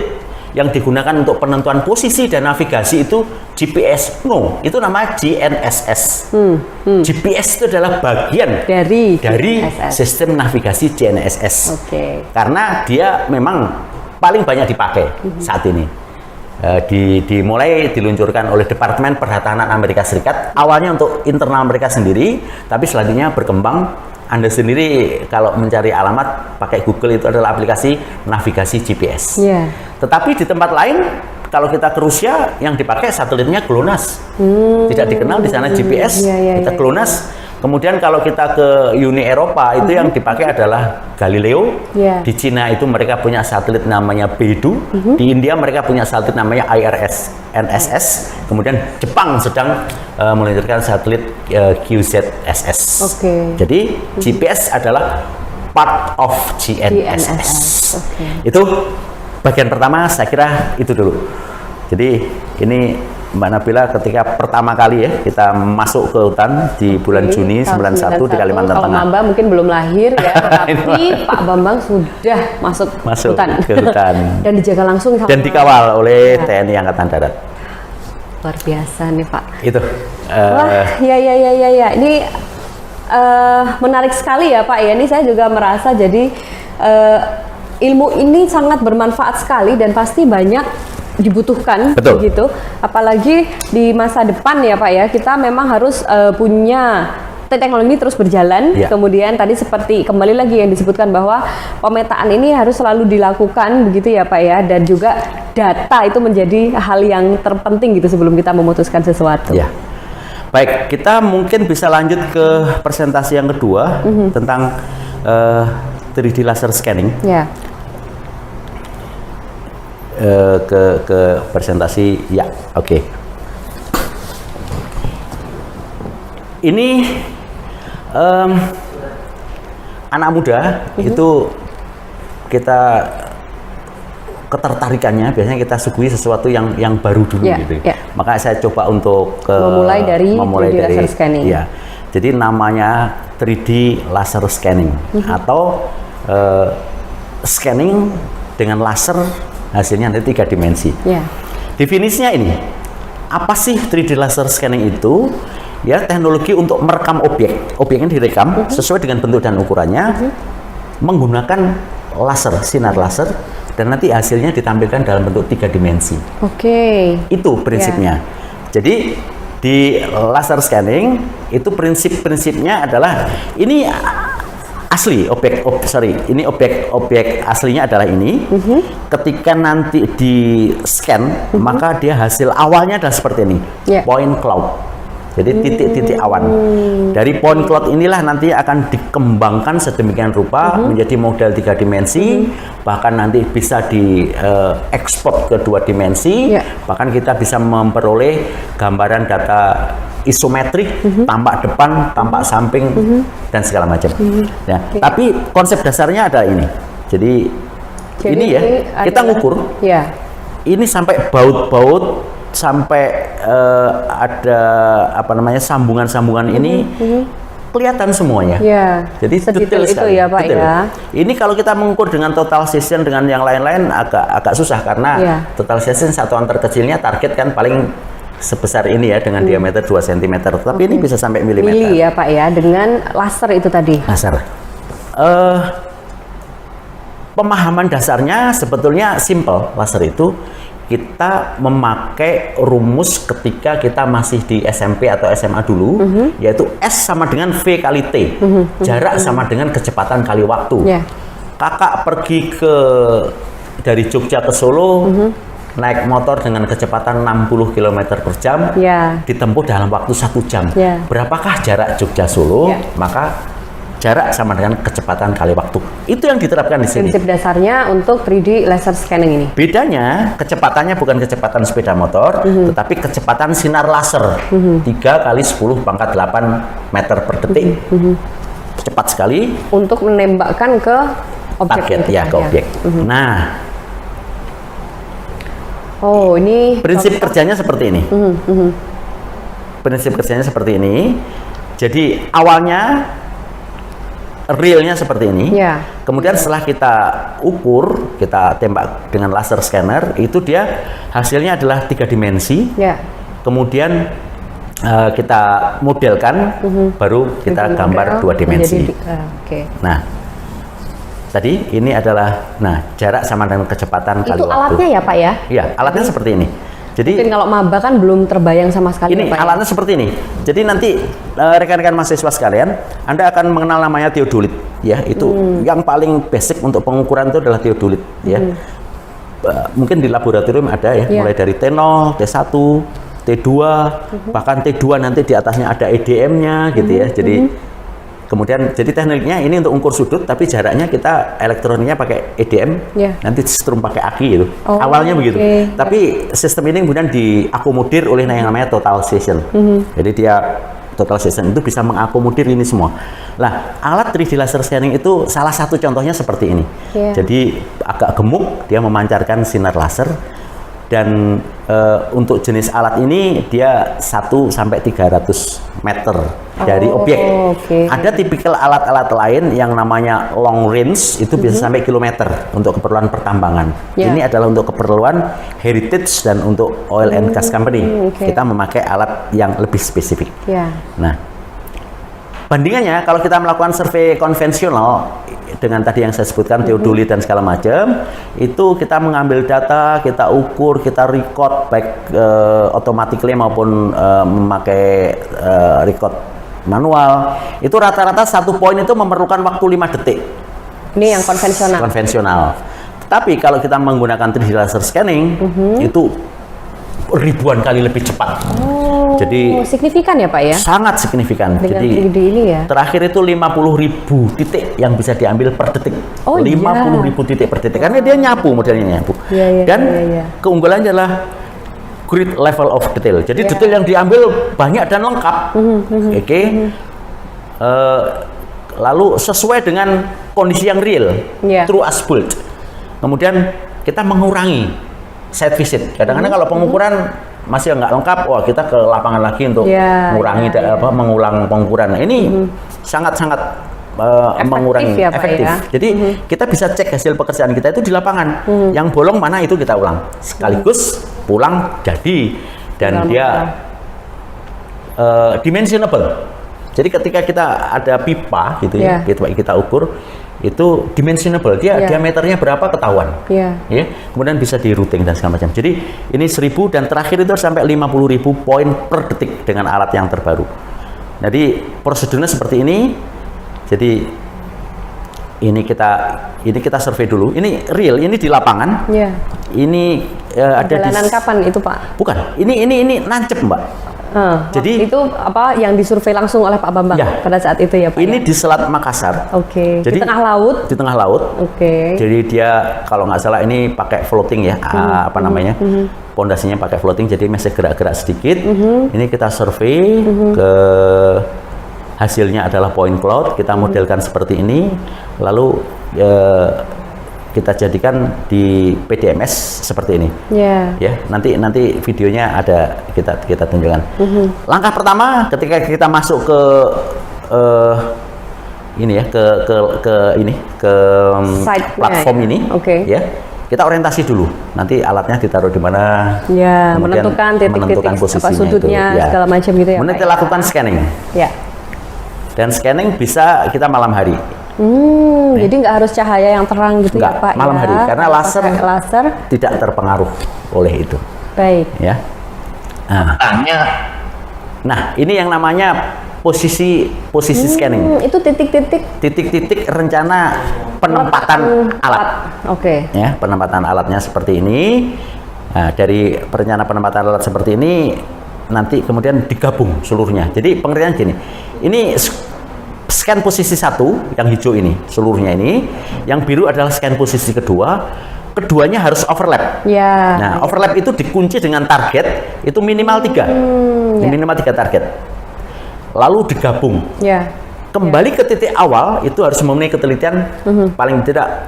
yang digunakan untuk penentuan posisi dan navigasi itu GPS. No, itu namanya GNSS. GPS itu adalah bagian dari sistem navigasi GNSS. Karena dia memang paling banyak dipakai saat ini. Dimulai diluncurkan oleh Departemen Pertahanan Amerika Serikat. Awalnya untuk internal mereka sendiri, tapi selanjutnya berkembang. Anda sendiri kalau mencari alamat pakai Google itu adalah aplikasi navigasi GPS. Tetapi di tempat lain, kalau kita ke Rusia, yang dipakai satelitnya GLONASS. Tidak dikenal di sana GPS, kita GLONASS. Kemudian kalau kita ke Uni Eropa, itu yang dipakai adalah Galileo. Di Cina itu mereka punya satelit namanya Beidou. Di India mereka punya satelit namanya IRS, NSS. Kemudian Jepang sedang meluncurkan satelit QZSS. Jadi GPS adalah part of GNSS. Itu bagian pertama, saya kira itu dulu. Jadi ini Mbak Nabila ketika pertama kali ya kita masuk ke hutan di bulan Juni 91 di Kalimantan Tengah. Kalau Mbak mungkin belum lahir ya, tetapi Pak Bambang sudah masuk hutan. Ke hutan. Dan dijaga langsung sama, dan dikawal oleh TNI Angkatan Darat. Luar biasa nih Pak. Itu. Wah, ya. Ini menarik sekali ya Pak ya. Ini saya juga merasa jadi ilmu ini sangat bermanfaat sekali dan pasti banyak dibutuhkan. Begitu, apalagi di masa depan ya Pak ya, kita memang harus punya teknologi terus berjalan. Kemudian tadi seperti kembali lagi yang disebutkan bahwa pemetaan ini harus selalu dilakukan begitu ya Pak ya, dan juga data itu menjadi hal yang terpenting gitu sebelum kita memutuskan sesuatu. Baik, kita mungkin bisa lanjut ke presentasi yang kedua tentang 3D laser scanning. Ke presentasi oke. Ini anak muda itu kita ketertarikannya biasanya kita suguhi sesuatu yang baru dulu gitu. Maka saya coba untuk memulai dari 3D laser scanning. Ya. Jadi namanya 3D laser scanning atau scanning dengan laser hasilnya nanti 3 dimensi. Definisinya ini, apa sih 3D laser scanning itu? Ya, teknologi untuk merekam objek. Objeknya direkam sesuai dengan bentuk dan ukurannya menggunakan laser, sinar laser, dan nanti hasilnya ditampilkan dalam bentuk 3 dimensi. Itu prinsipnya. Jadi di laser scanning itu prinsip-prinsipnya adalah ini asli ini objek aslinya adalah ini. Ketika nanti di scan maka dia hasil awalnya adalah seperti ini, point cloud. Jadi titik-titik awan. Dari point cloud inilah nanti akan dikembangkan sedemikian rupa menjadi model 3 dimensi, bahkan nanti bisa diekspor ke 2 dimensi, bahkan kita bisa memperoleh gambaran data isometrik, tampak depan, tampak samping, dan segala macam. Tapi konsep dasarnya adalah ini. Jadi ini ya, kita ngukur. Ini sampai baut-baut, sampai ada sambungan-sambungan ini kelihatan semuanya. Jadi detail sekali. Ya, Pak, ya. Ini kalau kita mengukur dengan total section dengan yang lain-lain agak susah karena total section satuan terkecilnya target kan paling sebesar ini ya dengan diameter 2 cm. Tapi ini bisa sampai milimeter. Mili ya Pak ya, dengan laser itu tadi. Laser. Pemahaman dasarnya sebetulnya simple. Laser itu kita memakai rumus ketika kita masih di SMP atau SMA dulu, yaitu S sama dengan V kali T, jarak sama dengan kecepatan kali waktu. Kakak pergi dari Jogja ke Solo, naik motor dengan kecepatan 60 km per jam, ditempuh dalam waktu 1 jam. Berapakah jarak Jogja Solo? Maka jarak sama dengan kecepatan kali waktu. Itu yang diterapkan di sini. Prinsip dasarnya untuk 3D laser scanning ini. Bedanya, kecepatannya bukan kecepatan sepeda motor, tetapi kecepatan sinar laser. 3 kali 10 pangkat 8 meter per detik. Cepat sekali. Untuk menembakkan ke objek. Target, ke objek. Nah, ini prinsip kerjanya seperti ini. Prinsip kerjanya seperti ini. Jadi awalnya realnya seperti ini. Kemudian setelah kita ukur, kita tembak dengan laser scanner, itu dia hasilnya adalah 3 dimensi. Kemudian kita modelkan, baru kita gambar 2 dimensi. Nah, tadi ini adalah jarak sama dengan kecepatan kali waktu. Itu alatnya ya Pak ya? Iya, alatnya seperti ini. Jadi mungkin kalau maba kan belum terbayang sama sekali. Ini alatnya seperti ini. Jadi nanti rekan-rekan mahasiswa sekalian, Anda akan mengenal namanya teodolit, ya. Itu yang paling basic untuk pengukuran itu adalah teodolit, ya. Mungkin di laboratorium ada ya, mulai dari T0, T1, T2, bahkan T2 nanti di atasnya ada EDM-nya, gitu ya. Jadi kemudian jadi tekniknya ini untuk ukur sudut, tapi jaraknya kita elektroniknya pakai EDM, nanti setrum pakai aki itu. Awalnya begitu. Tapi sistem ini kemudian diakomodir oleh yang namanya total session. Jadi dia total session itu bisa mengakomodir ini semua. Nah, alat 3D laser scanning itu salah satu contohnya seperti ini. Jadi agak gemuk, dia memancarkan sinar laser. Dan untuk jenis alat ini dia 1 sampai 300 meter dari objek. Ada tipikal alat-alat lain yang namanya long range, itu bisa sampai kilometer untuk keperluan pertambangan. Ini adalah untuk keperluan heritage dan untuk oil and gas company. Kita memakai alat yang lebih spesifik. Nah, bandingannya kalau kita melakukan survei konvensional dengan tadi yang saya sebutkan teodolit dan segala macam, itu kita mengambil data, kita ukur, kita record baik automatically maupun memakai record manual. Itu rata-rata 1 poin itu memerlukan waktu 5 detik. Ini yang konvensional. Konvensional. Tapi kalau kita menggunakan 3D laser scanning, itu ribuan kali lebih cepat. Jadi signifikan ya Pak ya? Sangat signifikan. Dengan jadi 3D ini ya? Terakhir itu 50.000 titik yang bisa diambil per detik. 50.000 titik per detik. Karena dia nyapu, modelnya nyapu. Dan keunggulannya adalah great level of detail. Jadi detail yang diambil banyak dan lengkap. Oke. Lalu sesuai dengan kondisi yang real, true as built. Kemudian kita mengurangi site visit. Kadang-kadang kalau pengukuran masih nggak lengkap, wah kita ke lapangan lagi untuk mengurangi mengulang pengukuran. Ini sangat-sangat mengurangi efektif. Jadi kita bisa cek hasil pekerjaan kita itu di lapangan. Yang bolong mana itu kita ulang. Sekaligus pulang jadi dan dia dimensionable. Jadi ketika kita ada pipa gitu ya, kita ukur itu dimensionable, dia diameternya berapa ketahuan. Ya. Kemudian bisa di routing dan segala macam. Jadi ini 1000 dan terakhir itu sampai 50.000 poin per detik dengan alat yang terbaru. Jadi prosedurnya seperti ini. Jadi ini kita survei dulu. Ini real, ini di lapangan. Ini ada perjalanan kapan itu, Pak? Bukan. Ini nancep, Mbak. Jadi itu apa yang disurvei langsung oleh Pak Bambang pada saat itu ya, Pak? Ini di Selat Makassar. Jadi di tengah laut. Di tengah laut. Jadi dia kalau nggak salah ini pakai floating ya, pondasinya pakai floating, jadi masih gerak-gerak sedikit. Ini kita survei ke hasilnya adalah point cloud, kita modelkan seperti ini, lalu kita jadikan di PDMS seperti ini. Ya, nanti videonya ada kita tunjukkan. Langkah pertama ketika kita masuk ke ini ya ke platform ini, ya kita orientasi dulu. Nanti alatnya ditaruh di mana? Menentukan titik-titik posisinya, sudutnya segala macam gitu ya. Kemudian kita lakukan scanning. Dan scanning bisa kita malam hari. Jadi nggak harus cahaya yang terang gitu ya, Pak? Malam hari, karena laser tidak terpengaruh oleh itu. Baik. Ya. Nah, ini yang namanya posisi scanning. Itu titik-titik rencana penempatan alat. Ya, penempatan alatnya seperti ini. Nah, dari perencanaan penempatan alat seperti ini nanti kemudian digabung seluruhnya. Jadi pengertian gini. Ini scan posisi 1 yang hijau ini seluruhnya ini, yang biru adalah scan posisi kedua. Keduanya harus overlap. Nah, overlap itu dikunci dengan target itu minimal 3. Minimal 3 target. Lalu digabung. Kembali ke titik awal itu harus memenuhi ketelitian paling tidak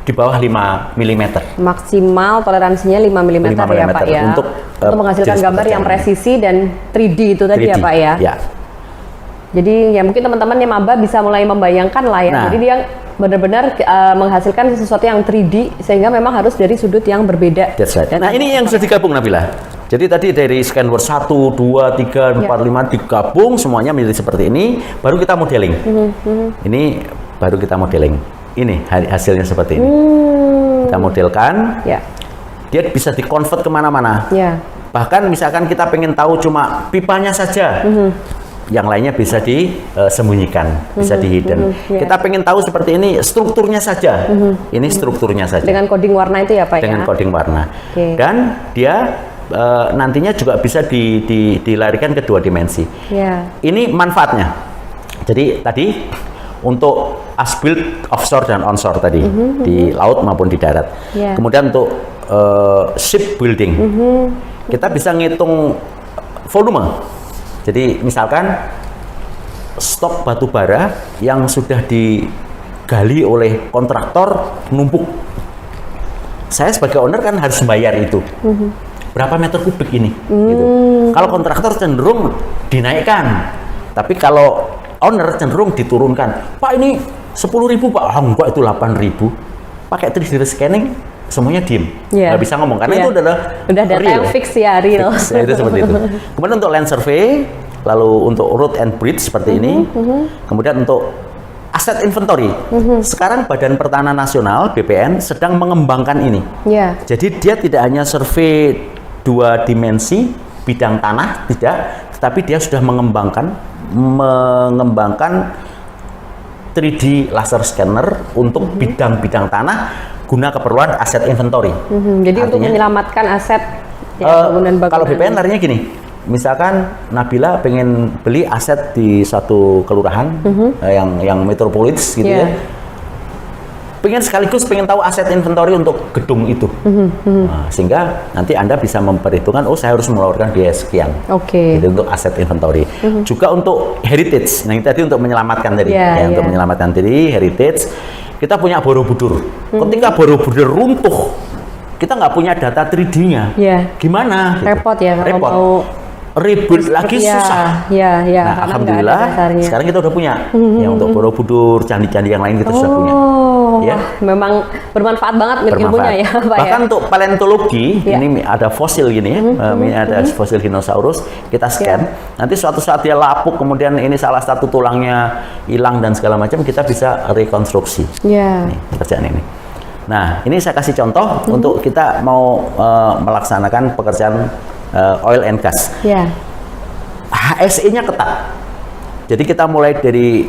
di bawah 5 mm. Maksimal toleransinya 5 mm ya, Pak ya. Untuk menghasilkan gambar yang presisi dan 3D itu tadi 3D, ya, Pak ya. Jadi ya mungkin teman-teman yang maba bisa mulai membayangkan lah ya. Jadi dia benar-benar menghasilkan sesuatu yang 3D sehingga memang harus dari sudut yang berbeda. Nah, ini yang sudah digabung, Nabila. Jadi tadi dari scanner 1, 2, 3, 4, 5 digabung semuanya menjadi seperti ini, baru kita modeling. Ini baru kita modeling. Ini hasilnya seperti ini. Kita modelkan. Dia bisa di-convert kemana-mana. Bahkan misalkan kita pengen tahu cuma pipanya saja. Yang lainnya bisa disembunyikan, bisa di-hidden. Kita pengen tahu seperti ini, strukturnya saja. Ini strukturnya saja. Dengan coding warna itu ya, Pak? Dengan coding warna. Dan dia nantinya juga bisa dilarikan ke 2 dimensi. Ini manfaatnya. Jadi tadi untuk as-built offshore dan onshore tadi, di laut maupun di darat. Kemudian untuk ship building, kita bisa ngitung volume. Jadi misalkan stok batu bara yang sudah digali oleh kontraktor numpuk. Saya sebagai owner kan harus bayar itu. Berapa meter kubik ini? Gitu. Kalau kontraktor cenderung dinaikkan. Tapi kalau owner cenderung diturunkan. Pak ini 10.000 Pak. Enggak, itu 8.000. Pakai 3D scanning semuanya diem, nggak bisa ngomong karena itu udah data real. yang fix ya, real. Fix, ya, itu seperti itu. Kemudian untuk land survey, lalu untuk road and bridge seperti ini. Kemudian untuk aset inventory, sekarang Badan Pertanahan Nasional (BPN) sedang mengembangkan ini. Jadi dia tidak hanya survei 2 dimensi bidang tanah, tidak, tetapi dia sudah mengembangkan 3D laser scanner untuk bidang-bidang tanah guna keperluan aset inventory. Jadi artinya, untuk menyelamatkan aset bangunan-bangunan. Kalau BPN larinya gini, misalkan Nabila pengen beli aset di satu kelurahan yang metropolis gitu ya. sekaligus pengen tahu aset inventory untuk gedung itu. Nah, sehingga nanti Anda bisa memperhitungkan, oh saya harus mengeluarkan biaya sekian. Oke. Jadi untuk aset inventory. Juga untuk heritage. Nah, ini tadi untuk menyelamatkan tadi. Untuk menyelamatkan diri, heritage. Kita punya Borobudur. Ketika Borobudur runtuh, kita nggak punya data 3D-nya. Gimana? Gitu. Repot ya kalau mau ribut lagi susah. Nah, alhamdulillah sekarang kita udah punya ya untuk Borobudur, candi-candi yang lain kita sudah punya. Ya, memang bermanfaat banget ilmunya ya, Pak. Bahkan untuk paleontologi, ini ada fosil gini ya, ini ada fosil dinosaurus, kita scan. Nanti suatu saat dia lapuk, kemudian ini salah satu tulangnya hilang dan segala macam, kita bisa rekonstruksi. Nih, pekerjaan ini. Nah, ini saya kasih contoh untuk kita mau melaksanakan pekerjaan oil and gas. HSE-nya ketat. Jadi kita mulai dari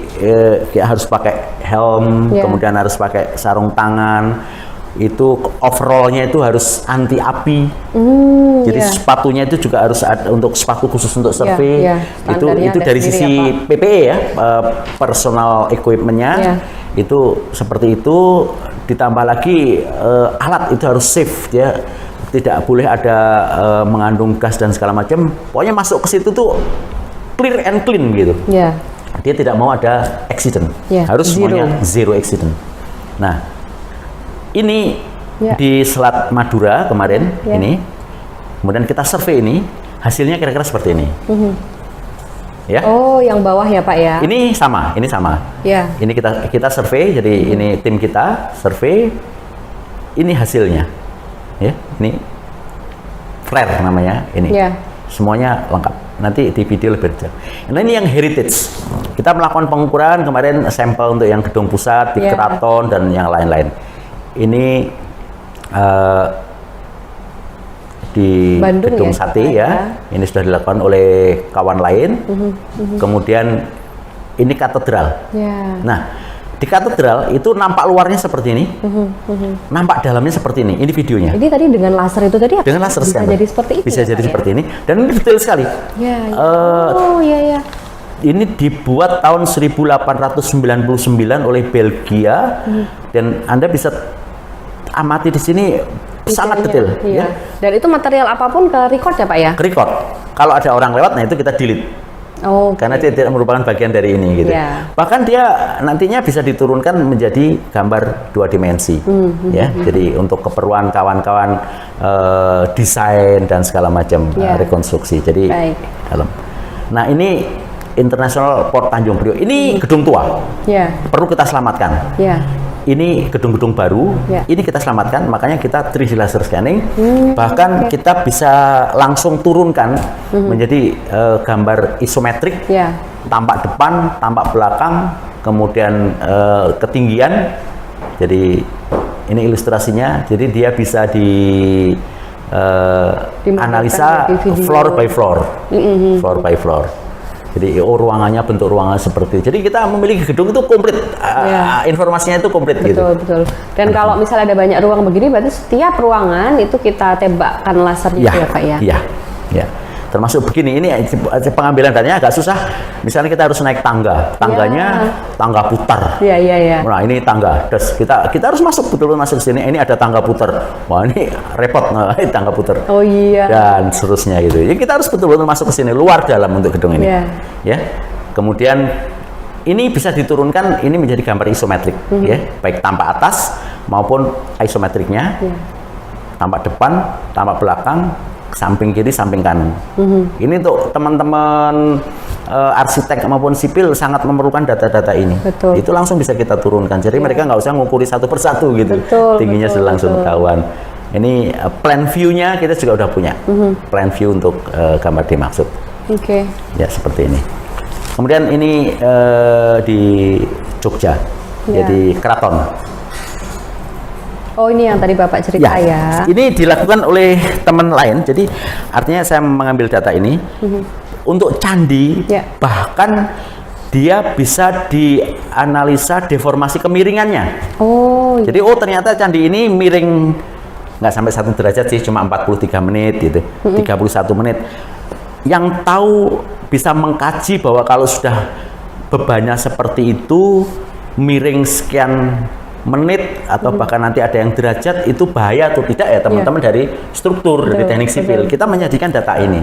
harus pakai helm, kemudian harus pakai sarung tangan. Itu overallnya itu harus anti api. Jadi sepatunya itu juga harus ada untuk sepatu khusus untuk survei. Itu dari sisi PPE ya, personal equipment-nya. Itu seperti itu. Ditambah lagi alat itu harus safe ya. Tidak boleh ada mengandung gas dan segala macam. Pokoknya masuk ke situ tuh clear and clean gitu. Dia tidak mau ada accident. Harus semuanya zero accident. Nah, ini di Selat Madura kemarin ini. Kemudian kita survei ini, hasilnya kira-kira seperti ini. Ya. Oh, yang bawah ya, Pak ya. Ini sama. Ini kita survei, jadi ini tim kita survei. Ini hasilnya. Ya, ini flare namanya ini. Semuanya lengkap. Nanti di video lebih detail. Nah, ini yang heritage. Kita melakukan pengukuran kemarin sampel untuk yang gedung pusat, di keraton dan yang lain-lain. Ini di Bandung, gedung Sate ya. Ini sudah dilakukan oleh kawan lain. Kemudian ini katedral. Nah, di katedral itu nampak luarnya seperti ini, nampak dalamnya seperti ini. Ini videonya. Ini tadi dengan laser itu tadi? Dengan laser bisa jadi seperti itu. Bisa jadi seperti ini. Dan ini detail sekali. Ini dibuat tahun 1899 oleh Belgia, dan Anda bisa amati di sini sangat detail. Ya. Dan itu material apapun ke record ya, Pak ya? Ke record. Kalau ada orang lewat, nah itu kita delete. Karena dia tidak merupakan bagian dari ini gitu. Bahkan dia nantinya bisa diturunkan menjadi gambar 2 dimensi. Ya, jadi untuk keperluan kawan-kawan desain dan segala macam rekonstruksi. Jadi dalam. Nah, ini International Port Tanjung Priok. Ini gedung tua. Perlu kita selamatkan. Ini gedung-gedung baru, ini kita selamatkan, makanya kita 3D laser scanning. Bahkan kita bisa langsung turunkan menjadi gambar isometrik, tampak depan, tampak belakang, kemudian ketinggian. Jadi ini ilustrasinya, jadi dia bisa di analisa floor by floor, floor by floor. Jadi ruangannya, bentuk ruangan seperti itu. Jadi kita memiliki gedung itu komplit, informasinya itu komplit gitu. Betul. Dan kalau misalnya ada banyak ruang begini, berarti setiap ruangan itu kita tembakkan lasernya ya, Pak ya? Iya. Termasuk begini, ini pengambilan datanya agak susah. Misalnya kita harus naik tangga, tangganya tangga putar. Nah, ini tangga. Terus kita harus masuk betul-betul masuk ke sini. Ini ada tangga putar. Wah, ini repot, ini tangga putar. Dan seterusnya gitu. Jadi kita harus betul-betul masuk ke sini, luar dalam untuk gedung ini. Ya. Kemudian ini bisa diturunkan, ini menjadi gambar isometrik, ya, baik tampak atas maupun isometriknya, tampak depan, tampak belakang, samping kiri, samping kanan. Ini untuk teman-teman arsitek maupun sipil sangat memerlukan data-data ini. Itu langsung bisa kita turunkan. Jadi mereka nggak usah ngukuri satu persatu gitu. Tingginya sudah langsung ketahuan. Ini plan view-nya kita juga udah punya. Plan view untuk gambar dimaksud. Ya, seperti ini. Kemudian ini di Jogja, jadi keraton. Oh, ini yang tadi Bapak cerita ya. Ini dilakukan oleh teman lain. Jadi artinya saya mengambil data ini untuk candi, bahkan dia bisa dianalisa deformasi kemiringannya. Jadi ternyata candi ini miring nggak sampai 1 derajat sih, cuma 43 menit gitu, 31 menit. Yang tahu bisa mengkaji bahwa kalau sudah bebannya seperti itu, miring sekian menit atau bahkan nanti ada yang derajat, itu bahaya atau tidak ya teman-teman dari struktur dari teknik sipil. Kita menyajikan data ini.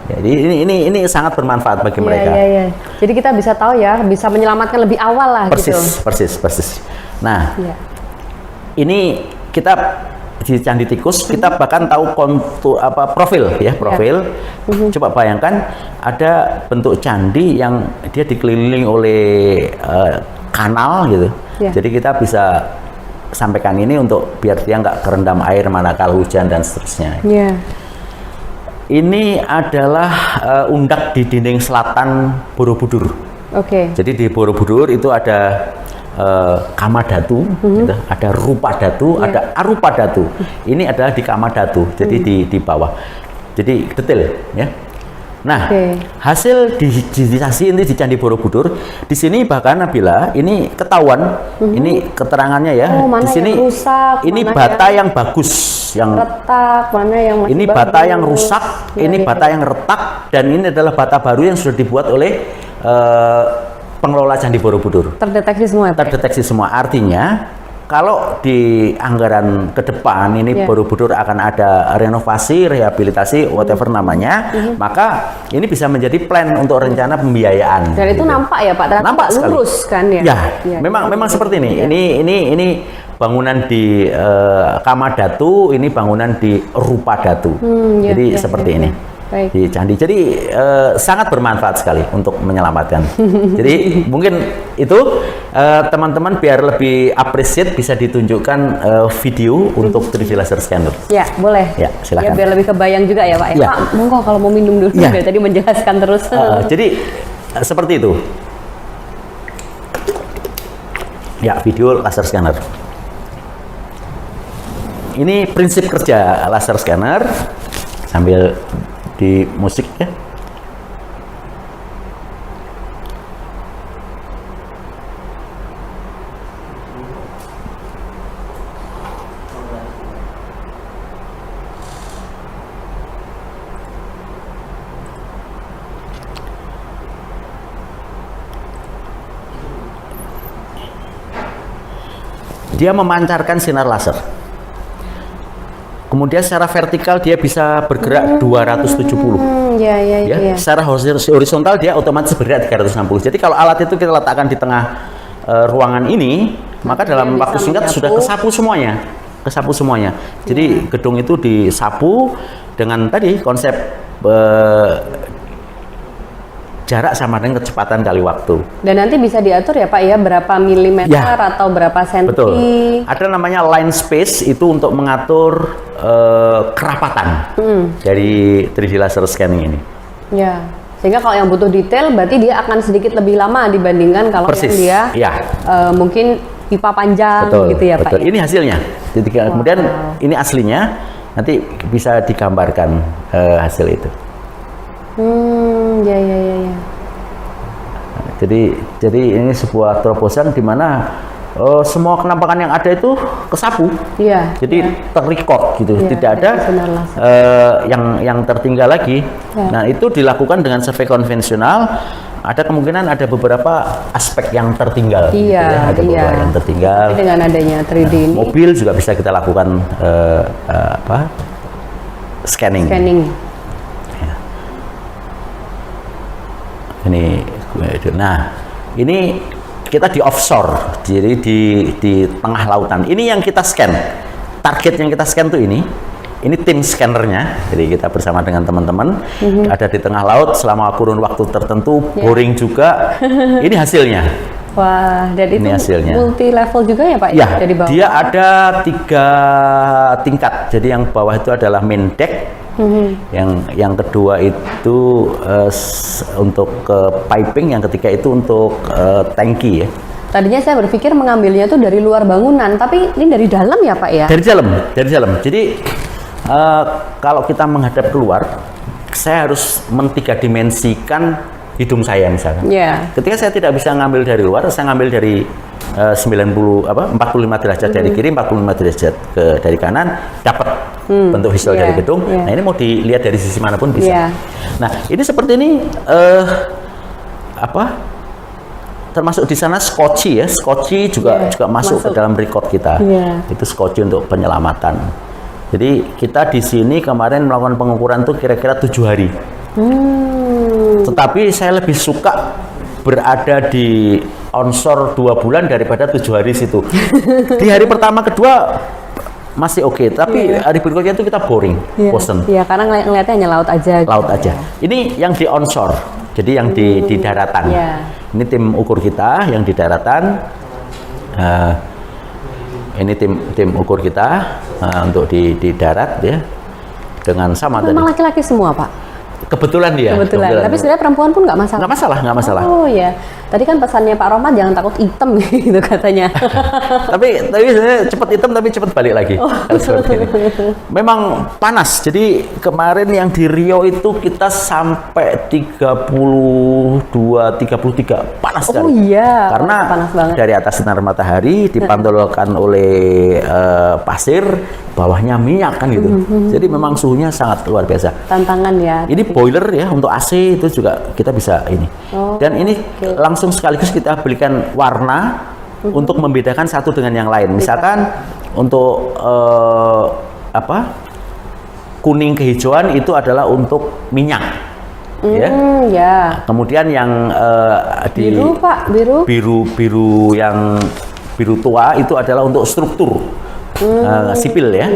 Jadi ini sangat bermanfaat bagi mereka. Jadi kita bisa tahu ya, bisa menyelamatkan lebih awal lah gitu. Persis. Nah, ini kita di Candi Tikus kita bahkan tahu profil. Coba bayangkan ada bentuk candi yang dia dikelilingi oleh kanal gitu. Jadi kita bisa sampaikan ini untuk biar dia nggak kerendam air manakala hujan dan seterusnya. Ini adalah undak di dinding selatan Borobudur. Jadi di Borobudur itu ada Kamadhatu, gitu. Ada Rupadatu, ada Arupadatu. Ini adalah di Kamadhatu, jadi di bawah. Jadi detail ya. Nah, hasil digitalisasi ini di Candi Borobudur, di sini bahkan Nabila, ini ketahuan, ini keterangannya ya. Di sini rusak, ini bata yang bagus, yang retak, mana yang masih ini bata yang rusak, ini bata yang retak, dan ini adalah bata baru yang sudah dibuat oleh pengelola Candi Borobudur. Terdeteksi semua. Terdeteksi semua. Artinya kalau di anggaran ke depan ini Borobudur akan ada renovasi, rehabilitasi, whatever namanya, maka ini bisa menjadi plan untuk rencana pembiayaan. Dan itu nampak ya Pak, nampak lurus kan ya? Memang seperti ini. Ini bangunan di Kamadhatu, ini bangunan di Rupadatu. Jadi seperti ini. Di candi. Jadi sangat bermanfaat sekali untuk menyelamatkan. Jadi mungkin itu teman-teman biar lebih appreciate bisa ditunjukkan video untuk 3D laser scanner. Ya, boleh. Ya, silakan. Ya, biar lebih kebayang juga ya, Pak. Pak, monggo kalau mau minum dulu. Tadi menjelaskan terus. Jadi seperti itu. Ya, video laser scanner. Ini prinsip kerja laser scanner sambil di musik ya. Dia memancarkan sinar laser. Kemudian secara vertikal dia bisa bergerak 270. Secara horizontal dia otomatis bergerak 360. Jadi kalau alat itu kita letakkan di tengah ruangan ini, maka dalam waktu singkat sudah kesapu semuanya. Jadi gedung itu disapu dengan tadi konsep jarak sama dengan kecepatan kali waktu. Dan nanti bisa diatur ya Pak ya, berapa milimeter atau berapa senti. Betul. Ada namanya line space, itu untuk mengatur kerapatan dari 3D laser scanning ini. Ya, sehingga kalau yang butuh detail berarti dia akan sedikit lebih lama dibandingkan kalau yang dia mungkin pipa panjang gitu ya Pak. Ini hasilnya. Jadi, kemudian ini aslinya, nanti bisa digambarkan hasil itu. Jadi ini sebuah terobosan di mana semua penampakan yang ada itu kesapu. Jadi terrecord gitu, tidak ada yang tertinggal lagi. Nah, itu dilakukan dengan survei konvensional. Ada kemungkinan ada beberapa aspek yang tertinggal. Ada beberapa yang tertinggal. Tapi dengan adanya 3D ini, mobil juga bisa kita lakukan scanning. Ini kita di offshore, jadi di tengah lautan. Ini yang kita scan. Target yang kita scan tuh ini tim scannernya. Jadi kita bersama dengan teman-teman ada di tengah laut selama kurun waktu tertentu, boring juga. Ini hasilnya. Wah, dan itu hasilnya multi level juga ya Pak? Ya, dia ada 3 tingkat. Jadi yang bawah itu adalah main deck. Yang kedua itu untuk piping, yang ketiga itu untuk tangki ya. Tadinya saya berpikir mengambilnya tuh dari luar bangunan, tapi ini dari dalam ya Pak ya? Dari dalam. Jadi kalau kita menghadap keluar, saya harus mentiga dimensikan hidung saya misalnya. Ketika saya tidak bisa ngambil dari luar, saya ngambil dari 45 derajat dari kiri, 45 derajat dari kanan, dapat bentuk visual dari gedung. Nah, ini mau dilihat dari sisi manapun bisa. Nah, ini seperti ini termasuk di sana skoci ya, skoci juga masuk ke dalam record kita. Itu skoci untuk penyelamatan. Jadi kita di sini kemarin melakukan pengukuran tuh kira-kira 7 hari. Tetapi saya lebih suka berada di onshore 2 bulan daripada 7 hari situ. Di hari pertama kedua masih oke, tapi hari berikutnya itu kita boring, bosen. Iya, karena ngeliatnya hanya laut aja. Laut aja. Ini yang di onshore, jadi yang di daratan. Ini tim ukur kita yang di daratan. Ini tim ukur kita untuk di darat ya, dengan sama tadi. Memang laki-laki semua, Pak? Kebetulan dia. Kebetulan. Tapi sebenarnya perempuan pun nggak masalah. Nggak masalah. Oh ya. Tadi kan pesannya Pak Rohmat jangan takut hitam gitu katanya. tapi sebenarnya cepat hitam tapi cepat balik lagi. Seperti ini. Memang panas. Jadi kemarin yang di Rio itu kita sampai 32, 33 panas sekali. Oh iya. Karena panas banget. Dari atas sinar matahari dipantulkan oleh pasir, bawahnya minyak kan gitu. Jadi memang suhunya sangat luar biasa. Tantangan ya. Ini boiler ya untuk AC itu juga kita bisa ini. Dan ini langsung sekaligus kita berikan warna untuk membedakan satu dengan yang lain. Misalkan untuk kuning kehijauan itu adalah untuk minyak. Ya. Kemudian yang biru, Pak, biru yang biru tua itu adalah untuk struktur. Sipil ya.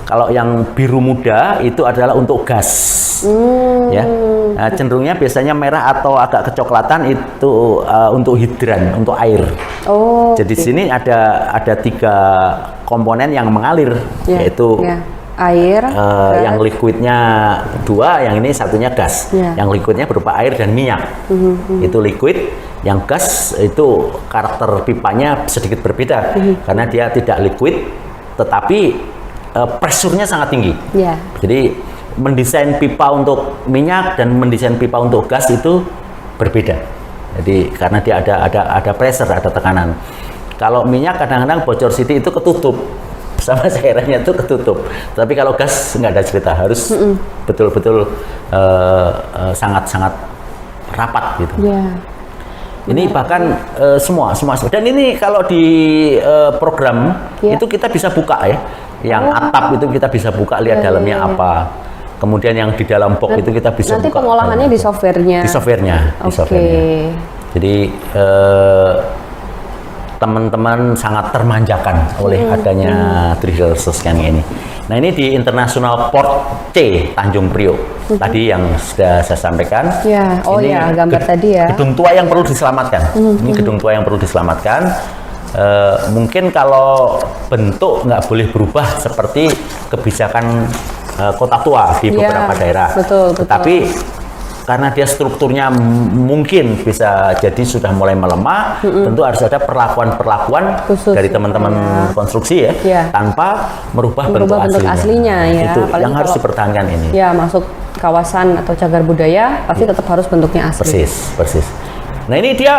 Kalau yang biru muda itu adalah untuk gas. Ya. Nah, cenderungnya biasanya merah atau agak kecoklatan itu untuk hidran, untuk air. Jadi di sini ada 3 komponen yang mengalir, yaitu air, yang liquidnya 2, yang ini satunya gas. Yang liquidnya berupa air dan minyak. Itu liquid. Yang gas itu karakter pipanya sedikit berbeda karena dia tidak liquid, tetapi pressure-nya sangat tinggi. Jadi mendesain pipa untuk minyak dan mendesain pipa untuk gas itu berbeda. Jadi karena dia ada pressure, ada tekanan. Kalau minyak kadang-kadang bocor sidik itu ketutup sama cairannya itu ketutup. Tapi kalau gas nggak ada cerita, harus betul-betul sangat-sangat rapat gitu. Ini bahkan semua. Dan ini kalau di program itu kita bisa buka ya. Yang atap itu kita bisa buka, lihat dalamnya apa. Kemudian yang di dalam box itu kita bisa nanti buka. Nanti pengolahannya di softwarenya. Di softwarenya. Jadi teman-teman sangat termanjakan oleh adanya 3D laser scanning ini. Nah, ini di International Port C Tanjung Priok. Tadi yang sudah saya sampaikan. Ini gambar tadi ya. Gedung tua yang perlu diselamatkan. Ini gedung tua yang perlu diselamatkan. Mungkin kalau bentuk nggak boleh berubah seperti kebijakan kota tua di beberapa daerah. Tetapi karena dia strukturnya mungkin bisa jadi sudah mulai melemah, tentu harus ada perlakuan-perlakuan dari teman-teman konstruksi ya, tanpa merubah bentuk aslinya. Itu yang harus dipertahankan ini. Ya, masuk kawasan atau cagar budaya pasti tetap harus bentuknya asli. Persis. Nah, ini dia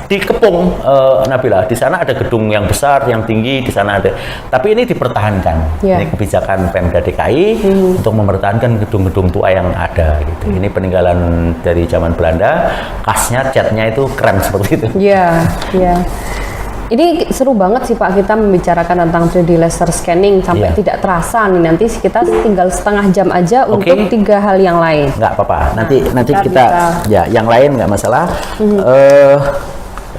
dikepung, Nabila. Di sana ada gedung yang besar, yang tinggi, di sana ada. Tapi ini dipertahankan. Ini kebijakan Pemda DKI untuk mempertahankan gedung-gedung tua yang ada. Gitu. Ini peninggalan dari zaman Belanda. Khasnya catnya itu keren seperti itu. Iya. Ini seru banget sih Pak, kita membicarakan tentang 3D laser scanning sampai tidak terasa nih, nanti kita tinggal setengah jam aja untuk 3 hal yang lain. Nggak apa-apa, nanti kita ya yang lain nggak masalah.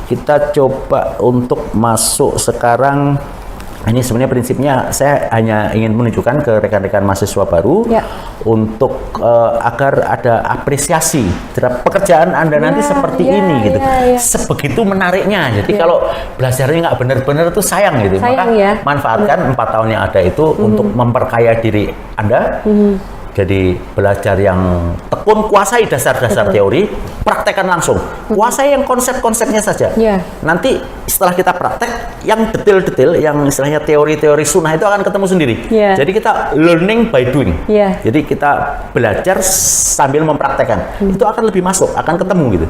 Kita coba untuk masuk sekarang. Ini sebenarnya prinsipnya saya hanya ingin menunjukkan ke rekan-rekan mahasiswa baru untuk agar ada apresiasi terhadap pekerjaan Anda nanti seperti ini gitu. Sebegitu menariknya. Jadi kalau belajarnya nggak benar-benar itu sayang gitu. Maka manfaatkan 4 tahun yang ada itu untuk memperkaya diri Anda. Jadi belajar yang tekun, kuasai dasar-dasar teori, praktekkan langsung. Kuasai yang konsep-konsepnya saja. Nanti setelah kita praktek, yang detail-detail, yang istilahnya teori-teori sunnah itu akan ketemu sendiri. Jadi kita learning by doing. Jadi kita belajar sambil mempraktekkan. Itu akan lebih masuk, akan ketemu gitu.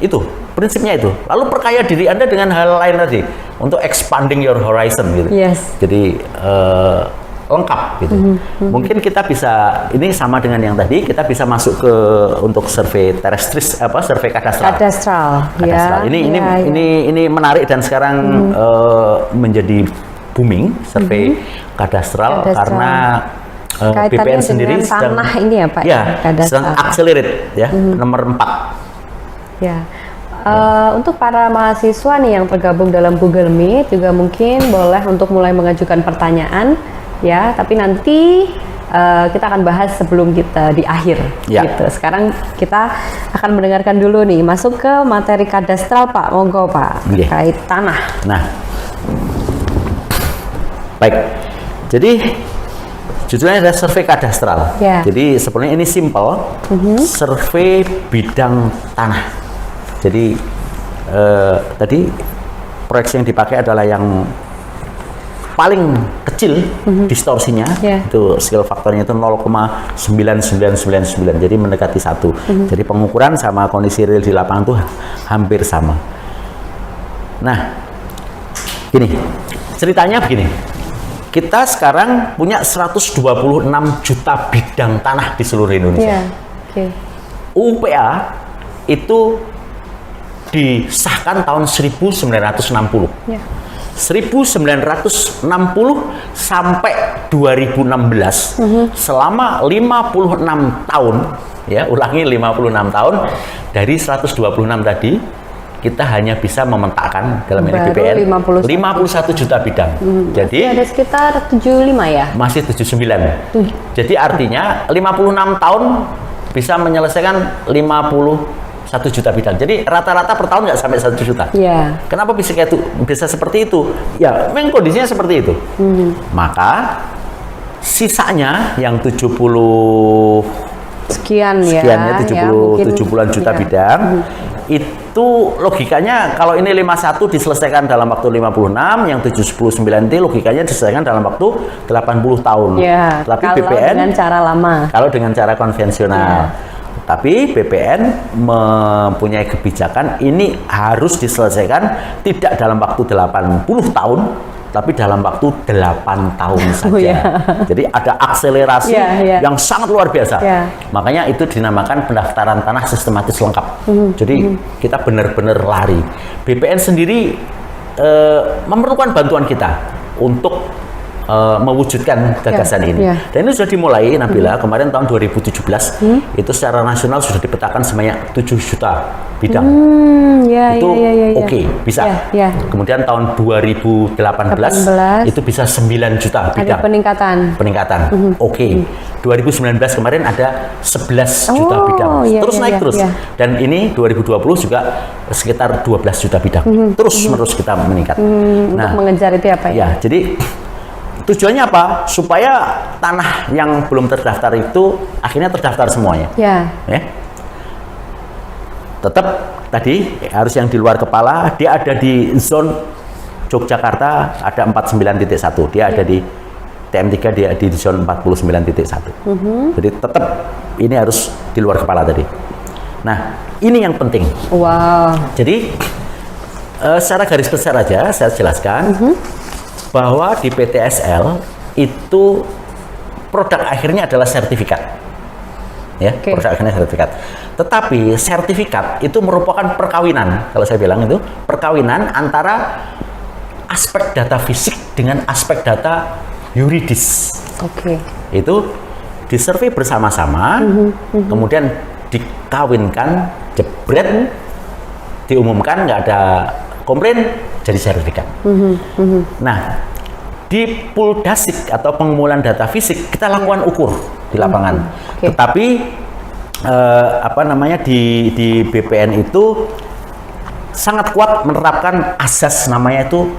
Itu prinsipnya itu. Lalu perkaya diri Anda dengan hal lain tadi untuk expanding your horizon gitu. Jadi lengkap gitu. Mungkin kita bisa, ini sama dengan yang tadi, kita bisa masuk ke untuk survei terestris, survei kadastral. Kadastral, ya. Ini menarik dan sekarang menjadi booming survei kadastral karena BPN sendiri sedang tanah ini ya Pak, sedang accelerate ya, nomor 4. Ya. Untuk para mahasiswa nih yang tergabung dalam Google Meet juga mungkin boleh untuk mulai mengajukan pertanyaan ya, tapi nanti kita akan bahas sebelum kita di akhir gitu. Sekarang kita akan mendengarkan dulu nih, masuk ke materi kadastral Pak, monggo Pak, terkait tanah. Nah, baik. Jadi judulnya adalah survei kadastral. Jadi sebenarnya ini simple, survei bidang tanah. Jadi tadi proyeksi yang dipakai adalah yang paling kecil distorsinya, itu scale faktornya itu 0,9999, jadi mendekati 1. Jadi pengukuran sama kondisi real di lapangan itu hampir sama. Nah, gini, ceritanya begini. Kita sekarang punya 126 juta bidang tanah di seluruh Indonesia. UPA itu disahkan tahun 1960. 1960 sampai 2016, selama 56 tahun, ya, ulangi 56 tahun, dari 126 tadi, kita hanya bisa memetakkan dalam ini BPN 51 juta bidang. Jadi ada sekitar 75 ya? Masih 79. Jadi artinya 56 tahun bisa menyelesaikan 51 juta bidang. Jadi rata-rata per tahun nggak sampai 1 juta. Kenapa bisa kayak itu? Bisa seperti itu? Ya, memang kondisinya seperti itu. Maka sisanya yang 70 sekian ya, 70-an juta bidang, itu logikanya kalau ini 51 diselesaikan dalam waktu 56, yang 79 itu logikanya diselesaikan dalam waktu 80 tahun. Tapi kalau BPN dengan cara lama. Kalau dengan cara konvensional. Tapi BPN mempunyai kebijakan ini harus diselesaikan tidak dalam waktu 80 tahun, tapi dalam waktu 8 tahun saja. Jadi ada akselerasi yang sangat luar biasa. Makanya itu dinamakan pendaftaran tanah sistematis lengkap. Jadi kita benar-benar lari. BPN sendiri memerlukan bantuan kita untuk mewujudkan gagasan ini. Dan ini sudah dimulai, Nabila. Kemarin tahun 2017 itu secara nasional sudah dipetakan sebanyak 7 juta bidang. Itu oke, bisa. Kemudian tahun 2018 itu bisa 9 juta bidang. Ada peningkatan. Oke. 2019 kemarin ada 11 juta bidang. Terus naik terus. Dan ini 2020 juga sekitar 12 juta bidang. Terus-menerus kita meningkat. Untuk mengejar itu apa ya? Jadi tujuannya apa? Supaya tanah yang belum terdaftar itu akhirnya terdaftar semuanya. Tetap tadi harus yang di luar kepala, dia ada di zone Yogyakarta ada 49.1, dia ada di TM3, dia di zone 49.1. Jadi tetap ini harus di luar kepala tadi. Nah, ini yang penting. Jadi secara garis besar aja saya jelaskan bahwa di PTSL itu produk akhirnya adalah sertifikat. Produk akhirnya sertifikat. Tetapi sertifikat itu merupakan perkawinan, kalau saya bilang itu perkawinan antara aspek data fisik dengan aspek data yuridis. Itu disurvei bersama-sama, kemudian dikawinkan, jebret, diumumkan, nggak ada komplain, jadi sertifikat. Nah, di Puldasik atau pengumpulan data fisik kita lakukan ukur di lapangan. Tetapi di BPN itu sangat kuat menerapkan asas namanya itu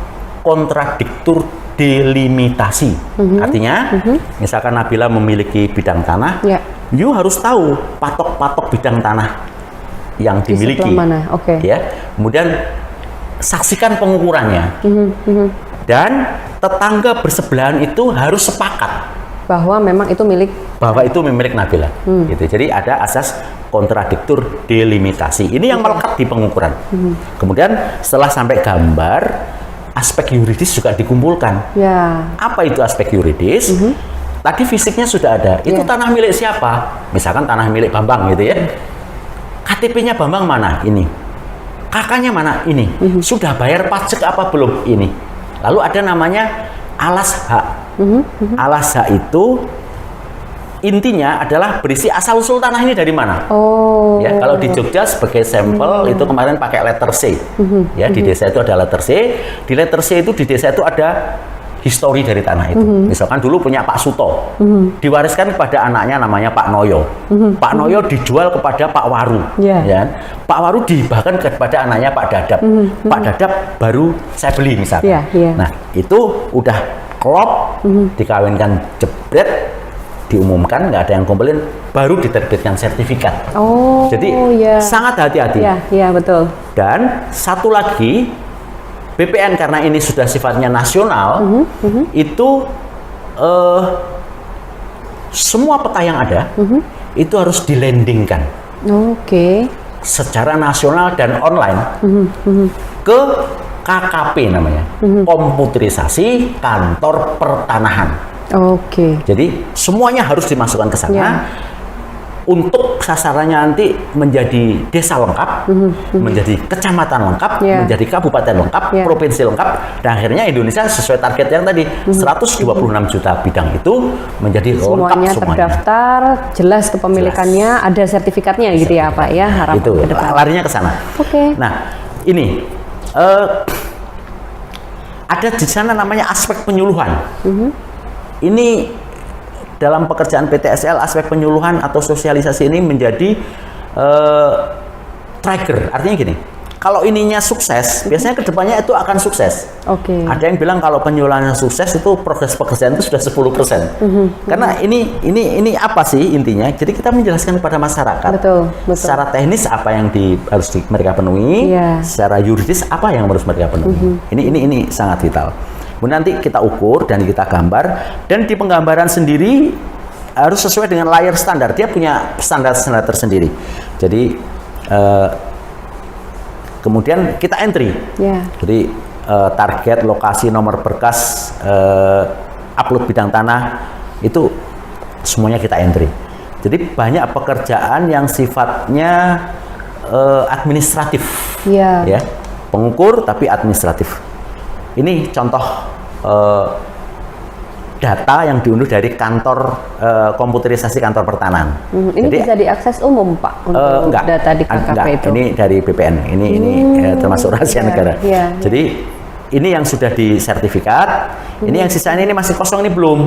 kontradiktur delimitasi. Artinya, misalkan Nabila memiliki bidang tanah, you harus tahu patok-patok bidang tanah yang dimiliki. Kemudian saksikan pengukurannya. Dan tetangga bersebelahan itu harus sepakat bahwa memang itu milik Nabila. Gitu. Jadi ada asas kontradiktur delimitasi. Ini yang melekat di pengukuran. Kemudian setelah sampai gambar, aspek yuridis juga dikumpulkan. Ya. Apa itu aspek yuridis? Tadi fisiknya sudah ada. Itu tanah milik siapa? Misalkan tanah milik Bambang gitu ya. KTP-nya Bambang mana? Ini. Kakaknya mana? Ini. Sudah bayar pajak apa belum? Ini. Lalu ada namanya alas hak. Alas hak itu intinya adalah berisi asal usul tanah ini dari mana. Oh. Ya, kalau di Jogja sebagai sampel itu kemarin pakai letter C. Ya, di desa itu ada letter C. Di letter C itu di desa itu ada histori dari tanah itu. Misalkan dulu punya Pak Suto, diwariskan kepada anaknya namanya Pak Noyo. Pak Noyo dijual kepada Pak Waru. Ya. Pak Waru dihibahkan kepada anaknya Pak Dadap. Pak Dadap baru saya beli misalnya. Nah, itu udah klop, dikawinkan jebret, diumumkan, nggak ada yang komplain, baru diterbitkan sertifikat. Oh. Jadi sangat hati-hati. Iya, betul. Dan satu lagi, BPN karena ini sudah sifatnya nasional, itu semua peta yang ada itu harus dilandingkan secara nasional dan online ke KKP namanya, komputerisasi kantor pertanahan. Jadi semuanya harus dimasukkan ke sana. Untuk sasarannya nanti menjadi desa lengkap, menjadi kecamatan lengkap, menjadi kabupaten lengkap, provinsi lengkap, dan akhirnya Indonesia sesuai target yang tadi 126 juta bidang itu menjadi semuanya lengkap semuanya. Terdaftar, jelas kepemilikannya, ada sertifikatnya gitu ya Pak ya, harapan itu ke depan. larinya ke sana. Nah, ini ada di sana namanya aspek penyuluhan. Ini dalam pekerjaan PTSL, aspek penyuluhan atau sosialisasi ini menjadi trigger. Artinya gini, kalau ininya sukses, biasanya kedepannya itu akan sukses. Ada yang bilang kalau penyuluhannya sukses itu progres pekerjaan itu sudah 10%. Karena ini apa sih intinya? Jadi kita menjelaskan kepada masyarakat. Betul. Secara teknis apa yang harus mereka penuhi, secara yuridis apa yang harus mereka penuhi. Ini sangat vital. Kemudian nanti kita ukur dan kita gambar, dan di penggambaran sendiri harus sesuai dengan layer standar. Dia punya standar-standar tersendiri. Jadi kemudian kita entry. Jadi target, lokasi, nomor berkas, upload bidang tanah itu semuanya kita entry. Jadi banyak pekerjaan yang sifatnya administratif, ya, pengukur tapi administratif. Ini contoh data yang diunduh dari kantor komputerisasi kantor pertanahan. Ini jadi, bisa diakses umum Pak untuk enggak, data di KKP enggak, itu? Ini dari BPN. Ini termasuk rahasia negara. Jadi ini yang sudah disertifikat. Ini yang sisanya ini masih kosong, ini belum.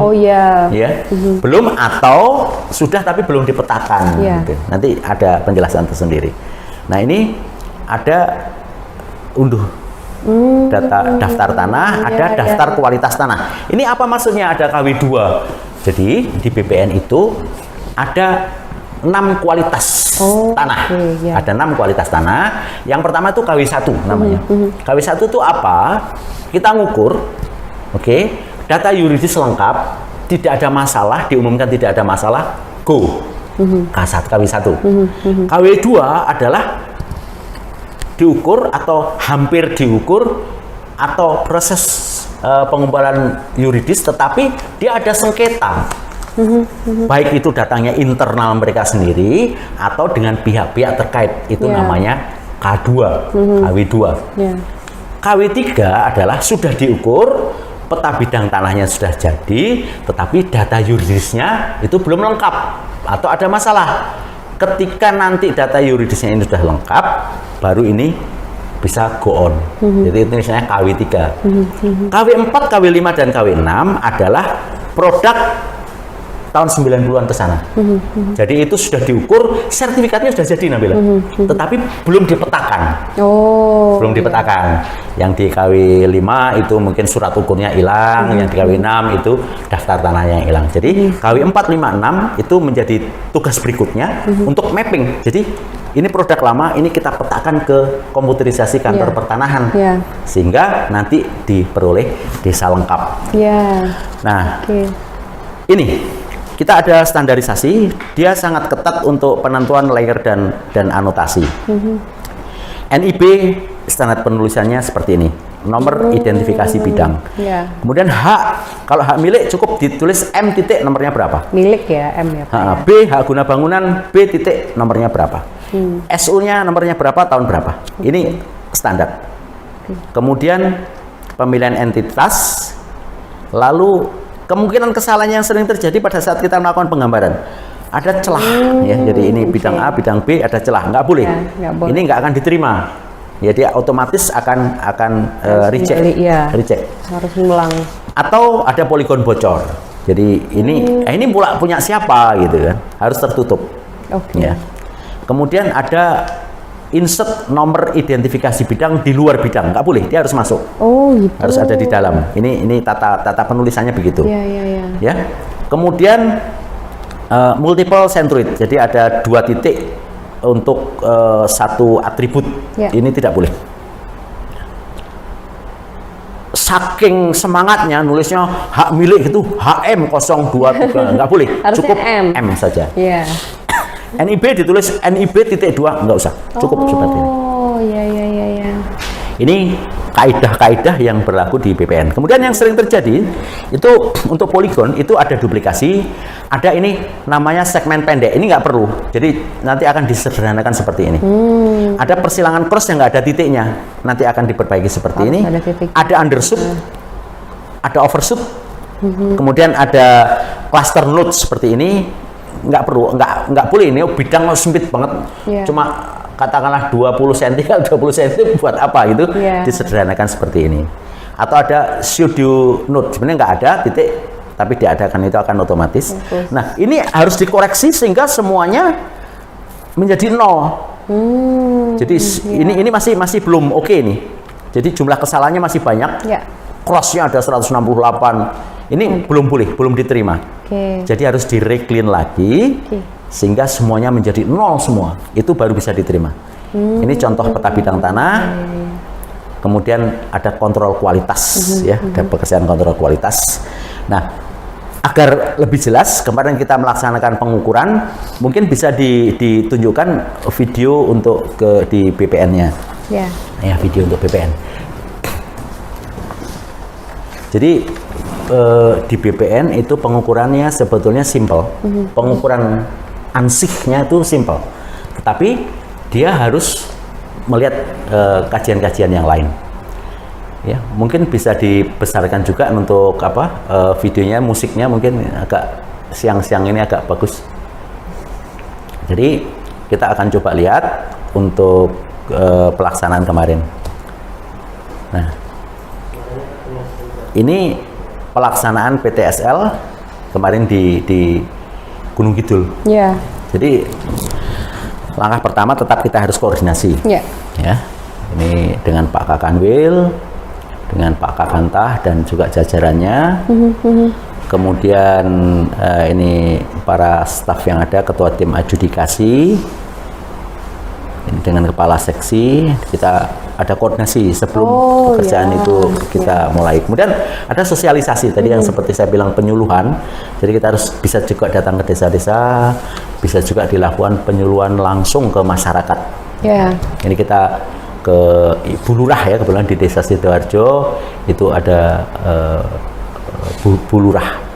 Belum atau sudah tapi belum dipetakan. Gitu. Nanti ada penjelasan tersendiri. Nah, ini ada unduh data daftar tanah, ada daftar kualitas tanah. Ini apa maksudnya ada KW2? Jadi di BPN itu ada 6 kualitas tanah. Ada 6 kualitas tanah. Yang pertama itu KW1 namanya. KW1 itu apa? Kita ngukur, data yuridis lengkap, tidak ada masalah, diumumkan tidak ada masalah, go. K1, KW1. KW2 adalah diukur atau hampir diukur atau proses pengumpulan yuridis, tetapi dia ada sengketa, baik itu datangnya internal mereka sendiri atau dengan pihak-pihak terkait, itu namanya K2, KW2. KW3 adalah sudah diukur, peta bidang tanahnya sudah jadi, tetapi data yuridisnya itu belum lengkap atau ada masalah. Ketika nanti data yuridisnya ini sudah lengkap, baru ini bisa go on. Jadi itu misalnya KW3. KW4, KW5, dan KW6 adalah produk tahun 90-an ke sana. Jadi itu sudah diukur, sertifikatnya sudah jadi Nabila. Tetapi belum dipetakan. Belum dipetakan. Yang di KW5 itu mungkin surat ukurnya hilang, yang di KW6 itu daftar tanahnya yang hilang. Jadi KW4, 5, 6 itu menjadi tugas berikutnya untuk mapping. Jadi ini produk lama, ini kita petakan ke komputerisasi kantor pertanahan. Sehingga nanti diperoleh desa lengkap. Nah, ini kita ada standarisasi, dia sangat ketat untuk penentuan layer dan anotasi. NIB standar penulisannya seperti ini. nomor identifikasi bidang. Ya. Kemudian H, kalau hak milik cukup ditulis M titik nomornya berapa. Milik ya, M ya Pak. Ya. B, hak guna bangunan, B titik nomornya berapa. SU-nya nomornya berapa, tahun berapa. Ini standar. Kemudian pemilihan entitas, lalu kemungkinan kesalahan yang sering terjadi pada saat kita melakukan penggambaran. Ada celah, ya. Jadi ini bidang A, bidang B, ada celah, nggak boleh. Ya, nggak boleh. Ini nggak akan diterima. Ya, dia otomatis akan reject. Ya. Reject. Harus ngulang. Atau ada poligon bocor. Jadi ini pula punya siapa gitu kan? Harus tertutup. Oke. Ya. Kemudian ada insert nomor identifikasi bidang di luar bidang, nggak boleh, dia harus masuk. Oh gitu. Harus ada di dalam. Ini tata penulisannya begitu. Iya, iya, iya. Ya. Kemudian multiple centroid. Jadi ada 2 titik untuk satu atribut. Ya. Ini tidak boleh. Saking semangatnya nulisnya hak milik itu HM023, nggak boleh. Harusnya Cukup M. M saja. Iya. NIB ditulis NIB.2, nggak usah. Cukup seperti ini. Oh, iya, iya, iya, iya. Ini kaidah-kaidah yang berlaku di BPN. Kemudian yang sering terjadi itu untuk poligon itu ada duplikasi, ada ini namanya segmen pendek. Ini nggak perlu. Jadi nanti akan disederhanakan seperti ini. Ada persilangan cross yang nggak ada titiknya. Nanti akan diperbaiki seperti ini. Ada titik. Ada undershoot, ada overshoot. Kemudian ada cluster node seperti ini. Nggak perlu, nggak boleh. Ini bidang sempit banget. Yeah. Cuma katakanlah 20 cm, 20 cm buat apa gitu, disederhanakan seperti ini. Atau ada pseudo node, sebenarnya nggak ada titik, tapi diadakan itu akan otomatis. Nah, ini harus dikoreksi sehingga semuanya menjadi 0. Jadi ini masih belum oke nih. Jadi jumlah kesalahannya masih banyak. Cross-nya ada 168. Ini belum boleh, belum diterima. Jadi harus direclean lagi. Sehingga semuanya menjadi 0 semua, itu baru bisa diterima. Ini contoh peta bidang tanah. Kemudian ada kontrol kualitas, ya, ada pekerjaan kontrol kualitas. Nah, agar lebih jelas, kemarin kita melaksanakan pengukuran, mungkin bisa ditunjukkan video untuk di BPN-nya. Ya, video untuk BPN. Jadi di BPN itu pengukurannya sebetulnya simple. Pengukuran ansihnya itu simple, tetapi dia harus melihat kajian-kajian yang lain. Ya, mungkin bisa dibesarkan juga untuk videonya, musiknya mungkin agak siang-siang ini agak bagus. Jadi kita akan coba lihat untuk pelaksanaan kemarin. Nah, ini pelaksanaan PTSL kemarin di Gunung Kidul. Jadi langkah pertama tetap kita harus koordinasi. Ya, ini dengan Pak Kakanwil, dengan Pak Kakantah dan juga jajarannya. Kemudian ini para staf yang ada, ketua tim adjudikasi, dengan kepala seksi, kita ada koordinasi sebelum pekerjaan itu kita mulai. Kemudian ada sosialisasi tadi yang seperti saya bilang, penyuluhan. Jadi kita harus bisa juga datang ke desa-desa, bisa juga dilakukan penyuluhan langsung ke masyarakat. Ini kita ke Ibu Lurah, ya, kebetulan di desa Sidoarjo itu ada Bu Lurah.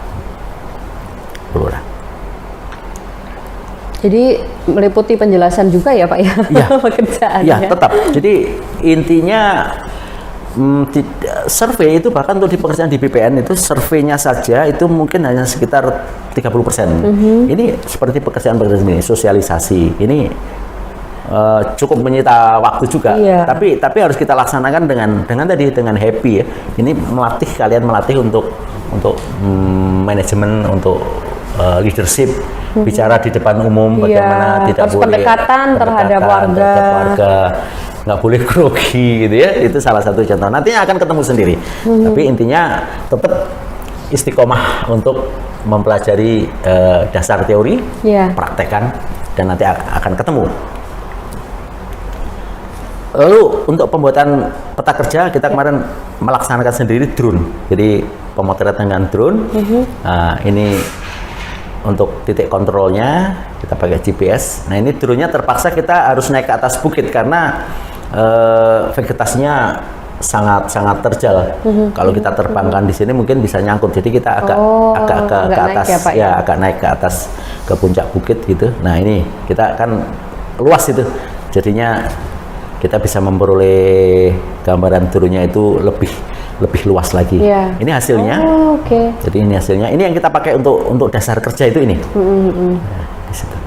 Jadi meliputi penjelasan juga ya Pak ya, pekerjaannya. Ya, tetap. Jadi intinya survei itu bahkan untuk di pekerjaan di BPN itu surveinya saja itu mungkin hanya sekitar 30%. Ini seperti pekerjaan-pekerjaan ini, sosialisasi. Ini cukup menyita waktu juga. Tapi harus kita laksanakan dengan happy, ya. Ini kalian melatih untuk manajemen, untuk leadership, bicara di depan umum, bagaimana tidak boleh pendekatan terhadap warga, nggak boleh grogi gitu, ya. Itu salah satu contoh. Nantinya akan ketemu sendiri. Tapi intinya tetap istiqomah untuk mempelajari dasar teori, praktekan, dan nanti akan ketemu. Lalu untuk pembuatan peta kerja kita kemarin melaksanakan sendiri drone. Jadi pemotretan dengan drone. Nah, ini untuk titik kontrolnya kita pakai GPS. Nah, ini drone-nya terpaksa kita harus naik ke atas bukit karena vegetasinya sangat terjal. Kalau kita terbangkan di sini mungkin bisa nyangkut. Jadi kita agak ke atas agak naik ke atas ke puncak bukit gitu. Nah, ini kita kan luas itu. Jadinya kita bisa memperoleh gambaran turunnya itu lebih luas lagi. Ini hasilnya. Jadi ini hasilnya. Ini yang kita pakai untuk dasar kerja itu ini. Nah, di situ.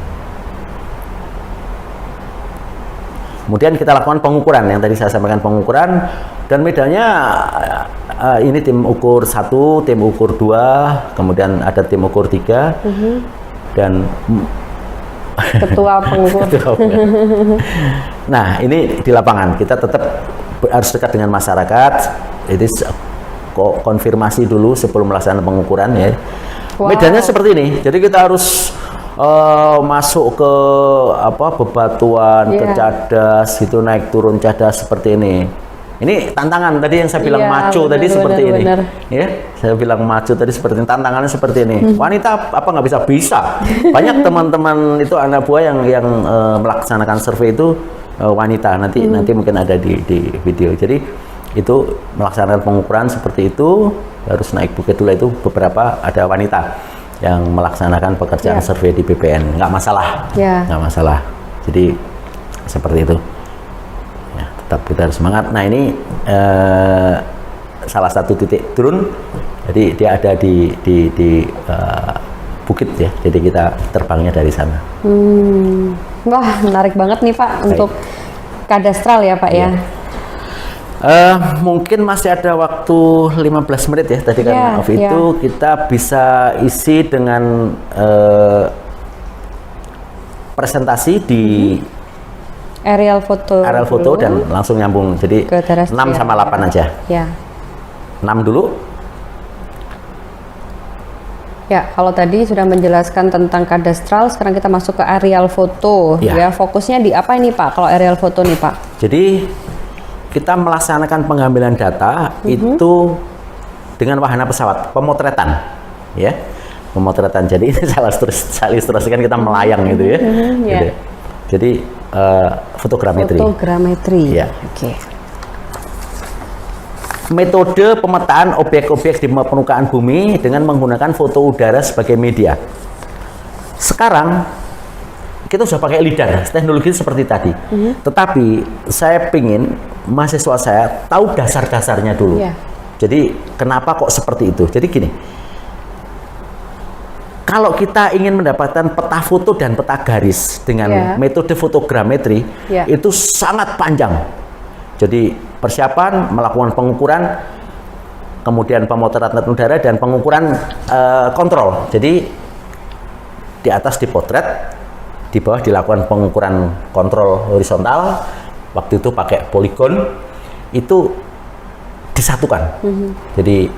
Kemudian kita lakukan pengukuran yang tadi saya sampaikan, pengukuran, dan medannya ini tim ukur 1, tim ukur 2, kemudian ada tim ukur 3 dan ketua pengukur. Nah, ini di lapangan kita tetap harus dekat dengan masyarakat. Jadi konfirmasi dulu sebelum melaksanakan pengukuran ya. Medannya seperti ini. Jadi kita harus masuk ke bebatuan, ke cadas gitu, naik turun cadas seperti ini. Ini tantangan tadi yang saya bilang maco tadi seperti ini. Ya, saya bilang maco tadi seperti ini, tantangannya seperti ini. Wanita apa nggak bisa? Banyak teman-teman itu anak buah yang melaksanakan survei itu wanita. Nanti mungkin ada di video. Jadi itu melaksanakan pengukuran seperti itu, harus naik bukit dulu, itu beberapa ada wanita yang melaksanakan pekerjaan survei di BPN. Nggak masalah. Nggak masalah. Jadi seperti itu. Ya, tetap kita harus semangat. Nah, ini salah satu titik turun. Jadi dia ada di bukit ya. Jadi kita terbangnya dari sana. Wah, menarik banget nih Pak. Baik. Untuk kadastral ya Pak ya. Mungkin masih ada waktu 15 menit ya tadi kan itu kita bisa isi dengan presentasi di aerial foto dan langsung nyambung. Jadi 6 sama 8 aja. 6 dulu. Ya, kalau tadi sudah menjelaskan tentang kadastral, sekarang kita masuk ke aerial foto. Ya, fokusnya di apa ini Pak? Kalau aerial foto nih Pak? Jadi kita melaksanakan pengambilan data itu dengan wahana pesawat, pemotretan, ya, pemotretan. Jadi ini saya ilustrasikan kita melayang gitu ya. Gitu. Jadi fotogrametri. Ya. Oke. Metode pemetaan objek-objek di permukaan bumi dengan menggunakan foto udara sebagai media. Sekarang kita sudah pakai lidar, teknologi seperti tadi. Tetapi saya pingin mahasiswa saya tahu dasar-dasarnya dulu. Jadi kenapa kok seperti itu? Jadi gini, kalau kita ingin mendapatkan peta foto dan peta garis dengan metode fotogrametri, itu sangat panjang. Jadi persiapan, melakukan pengukuran, kemudian pemotretan udara dan pengukuran kontrol. Jadi di atas dipotret, di bawah dilakukan pengukuran kontrol horizontal. Waktu itu pakai poligon, itu disatukan. Jadi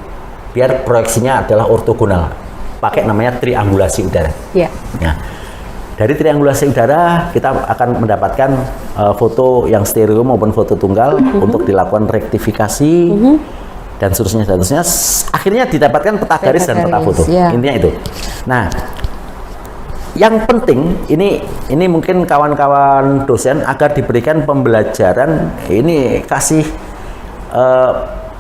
biar proyeksinya adalah ortogonal, pakai namanya triangulasi udara. Nah, dari triangulasi udara kita akan mendapatkan foto yang stereo maupun foto tunggal untuk dilakukan rektifikasi dan seterusnya. Akhirnya didapatkan peta garis dan peta foto. Intinya itu. Nah, yang penting ini mungkin kawan-kawan dosen agar diberikan pembelajaran ini kasih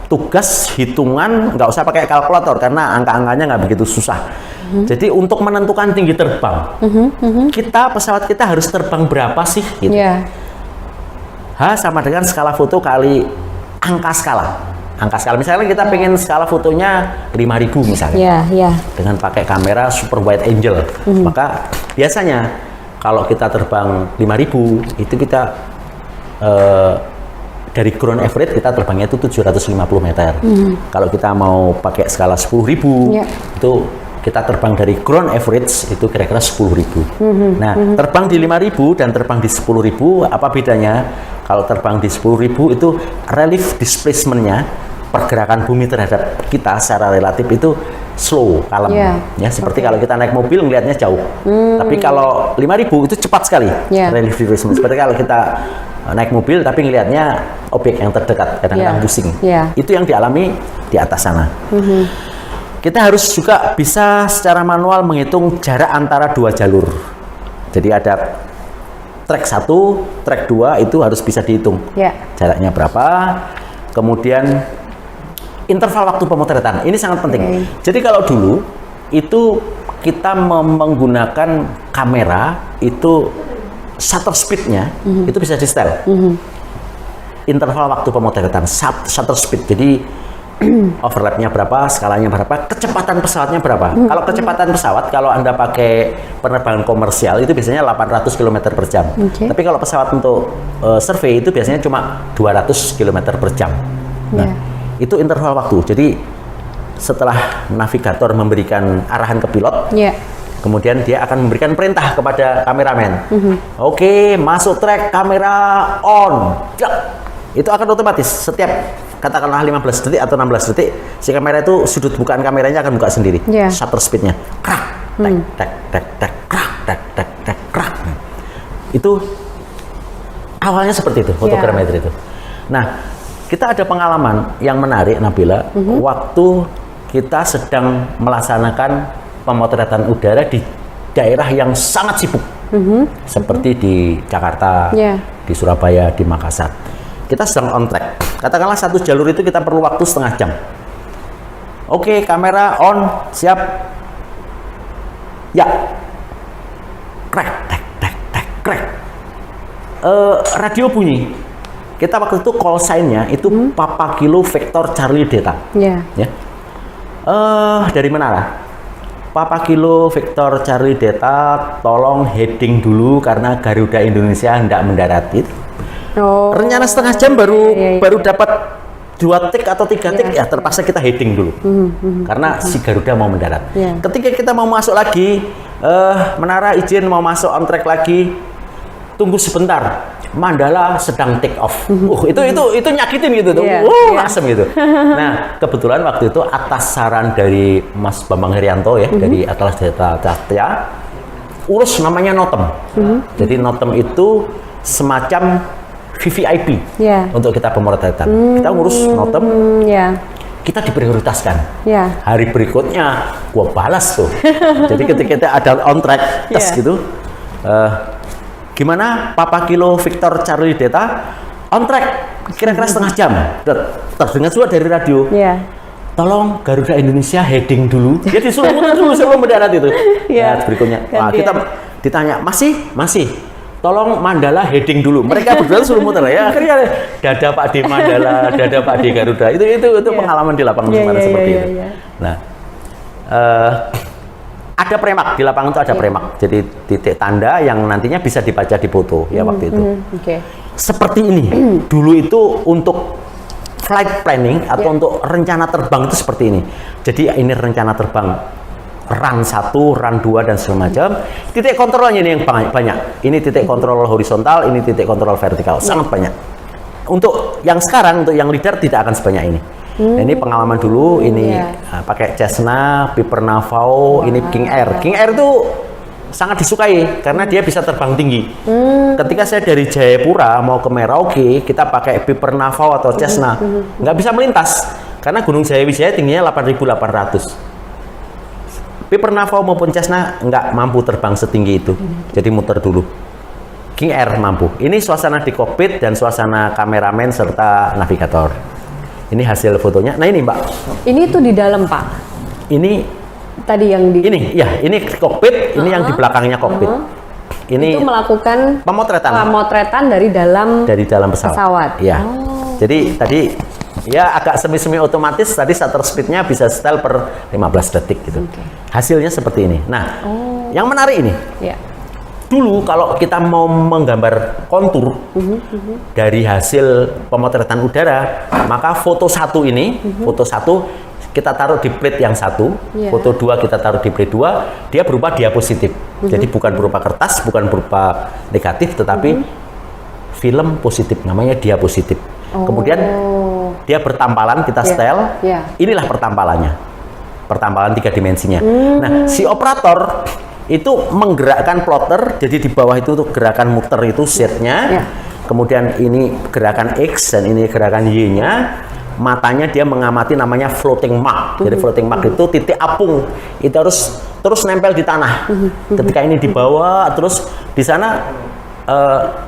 tugas hitungan, nggak usah pakai kalkulator karena angka-angkanya nggak begitu susah. Jadi untuk menentukan tinggi terbang, pesawat kita harus terbang berapa sih? Gitu. H sama dengan skala foto kali angka skala. Angka skala, misalnya kita pengen skala fotonya 5.000 misalnya, dengan pakai kamera super wide angle, maka biasanya kalau kita terbang 5.000 itu kita dari ground average kita terbangnya itu 750 meter. Kalau kita mau pakai skala 10.000 itu kita terbang dari ground average itu kira-kira 10.000. Nah, terbang di 5.000 dan terbang di 10.000 apa bedanya? Kalau terbang di 10.000 itu relief displacement-nya, pergerakan bumi terhadap kita secara relatif itu slow, kalem. Ya, seperti kalau kita naik mobil ngelihatnya jauh. Tapi kalau 5.000 itu cepat sekali relief displacement. Seperti kalau kita naik mobil tapi ngelihatnya objek yang terdekat, kadang-kadang pusing. Itu yang dialami di atas sana. Kita harus juga bisa secara manual menghitung jarak antara dua jalur. Jadi ada track 1, track 2 itu harus bisa dihitung. Jaraknya berapa. kemudian interval waktu pemotretan. Ini sangat penting. Jadi kalau dulu itu kita menggunakan kamera itu shutter speed-nya itu bisa di setel. Interval waktu pemotretan, shutter speed. Jadi overlapnya berapa, skalanya berapa, kecepatan pesawatnya berapa. Kalau kecepatan pesawat, kalau Anda pakai penerbangan komersial itu biasanya 800 km per jam. Tapi kalau pesawat untuk survei itu biasanya cuma 200 km per jam. Nah, itu interval waktu. Jadi setelah navigator memberikan arahan ke pilot, kemudian dia akan memberikan perintah kepada kameramen. Oke, masuk track, kamera on. Itu akan otomatis setiap katakanlah 15 detik atau 16 detik si kamera itu sudut bukaan kameranya akan buka sendiri. Shutter speednya krak, tek, tek, tek, krak, tek, tek, tek, krak. Itu awalnya seperti itu fotogrametri itu. Nah, kita ada pengalaman yang menarik, Nabila, waktu kita sedang melaksanakan pemotretan udara di daerah yang sangat sibuk, seperti di Jakarta, di Surabaya, di Makassar. Kita sedang on track. Katakanlah satu jalur itu kita perlu waktu setengah jam. Oke, kamera on, siap. Ya. Krek, tek, tek, tek, krek. Radio bunyi. Kita waktu itu call sign-nya itu Papa Kilo Vector Charlie Delta. Ya. Dari menara. Papa Kilo Vector Charlie Delta, tolong heading dulu karena Garuda Indonesia hendak mendarat. Rencana setengah jam baru dapat 2 tik atau 3 tik, ya terpaksa kita heading dulu karena si Garuda mau mendarat. Ketika kita mau masuk lagi, menara izin mau masuk on track lagi, tunggu sebentar, Mandala sedang take off. Itu nyakitin gitu tuh, asem gitu. Nah, kebetulan waktu itu atas saran dari Mas Bambang Herianto ya, dari Atlas Data Satya, urus namanya notem. Jadi notem itu semacam VVIP untuk kita pemotretan. Kita ngurus notem, kita diprioritaskan. Hari berikutnya gua balas tuh. Jadi ketika kita ada on track tes gitu, gimana Papa Kilo Victor Charlie Delta on track kira-kira setengah jam. Terdengar suara dari radio. Tolong Garuda Indonesia heading dulu. Dia disuruh muter dulu sebelum mendarat itu. Nah, berikutnya, kita ditanya masih. Tolong Mandala heading dulu. Mereka berdua suruh muter ya. Akhirnya dada Pak di Mandala, dada Pak di Garuda. Itu pengalaman di lapangan seperti itu. Nah, ada premak di lapangan itu ada premak. Jadi titik tanda yang nantinya bisa dibaca di foto ya waktu itu. Seperti ini. Dulu itu untuk flight planning atau untuk rencana terbang itu seperti ini. Jadi ini rencana terbang run 1, run 2 dan segala macam. Titik kontrolnya ini yang banyak. Ini titik kontrol horizontal, ini titik kontrol vertikal, sangat banyak. Untuk yang sekarang, untuk yang leader tidak akan sebanyak ini. Nah, ini pengalaman dulu, ini pakai Cessna, Piper Navao, ini King Air. King Air itu sangat disukai karena dia bisa terbang tinggi. Ketika saya dari Jayapura mau ke Merauke, kita pakai Piper Navao atau Cessna, nggak bisa melintas karena Gunung Jayawijaya tingginya 8.800. Piper Navao maupun Cessna nggak mampu terbang setinggi itu, jadi muter dulu. King Air mampu. Ini suasana di kokpit dan suasana kameramen serta navigator. Ini hasil fotonya. Nah ini Mbak. Ini tuh di dalam Pak. Ini tadi yang di. Ini kokpit. Ini yang di belakangnya kokpit. Ini itu melakukan pemotretan dari dalam pesawat. Ya. Jadi tadi ya agak semi-semi otomatis, tadi shutter speed-nya bisa setel per 15 detik gitu. Hasilnya seperti ini. Nah, yang menarik ini. Dulu kalau kita mau menggambar kontur dari hasil pemotretan udara, maka foto 1 ini, foto 1 kita taruh di plate yang 1, foto 2 kita taruh di plate 2, dia berupa diapositif. Jadi bukan berupa kertas, bukan berupa negatif, tetapi film positif, namanya diapositif. Kemudian dia bertampalan, kita setel. Inilah pertampalannya. Pertampalan 3 dimensinya. Nah, si operator itu menggerakkan plotter, jadi di bawah itu tuh gerakan muter itu Z-nya. Kemudian ini gerakan X dan ini gerakan Y-nya. Matanya dia mengamati namanya floating mark. Jadi floating mark itu titik apung. Itu harus terus nempel di tanah. Ketika ini dibawa terus di sana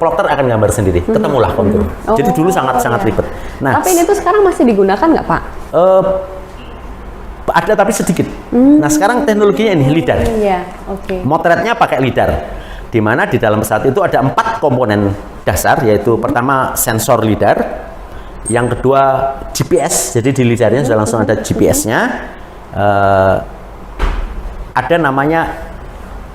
plotter akan gambar sendiri, ketemulah kontur. Jadi dulu sangat ribet. Nah, tapi ini tuh sekarang masih digunakan nggak Pak? Ada tapi sedikit. Nah, sekarang teknologinya ini LiDAR. Iya, oke. Motretnya pakai LiDAR, di mana di dalam pesawat itu ada 4 komponen dasar, yaitu pertama sensor LiDAR, yang kedua GPS, jadi di LiDAR-nya sudah langsung ada GPS-nya, ada namanya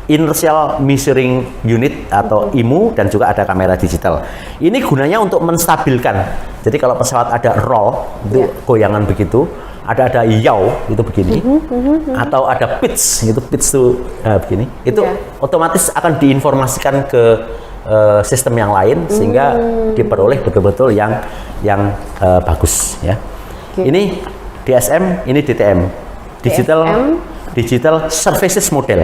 Inertial Measuring Unit atau IMU, dan juga ada kamera digital. Ini gunanya untuk menstabilkan. Jadi kalau pesawat ada roll, itu goyangan begitu, ada yaw itu begini, atau ada pitch, itu pitch itu begini, itu otomatis akan diinformasikan ke sistem yang lain sehingga diperoleh betul-betul yang bagus ya. Ini DSM, ini DTM, Digital Surfaces Model.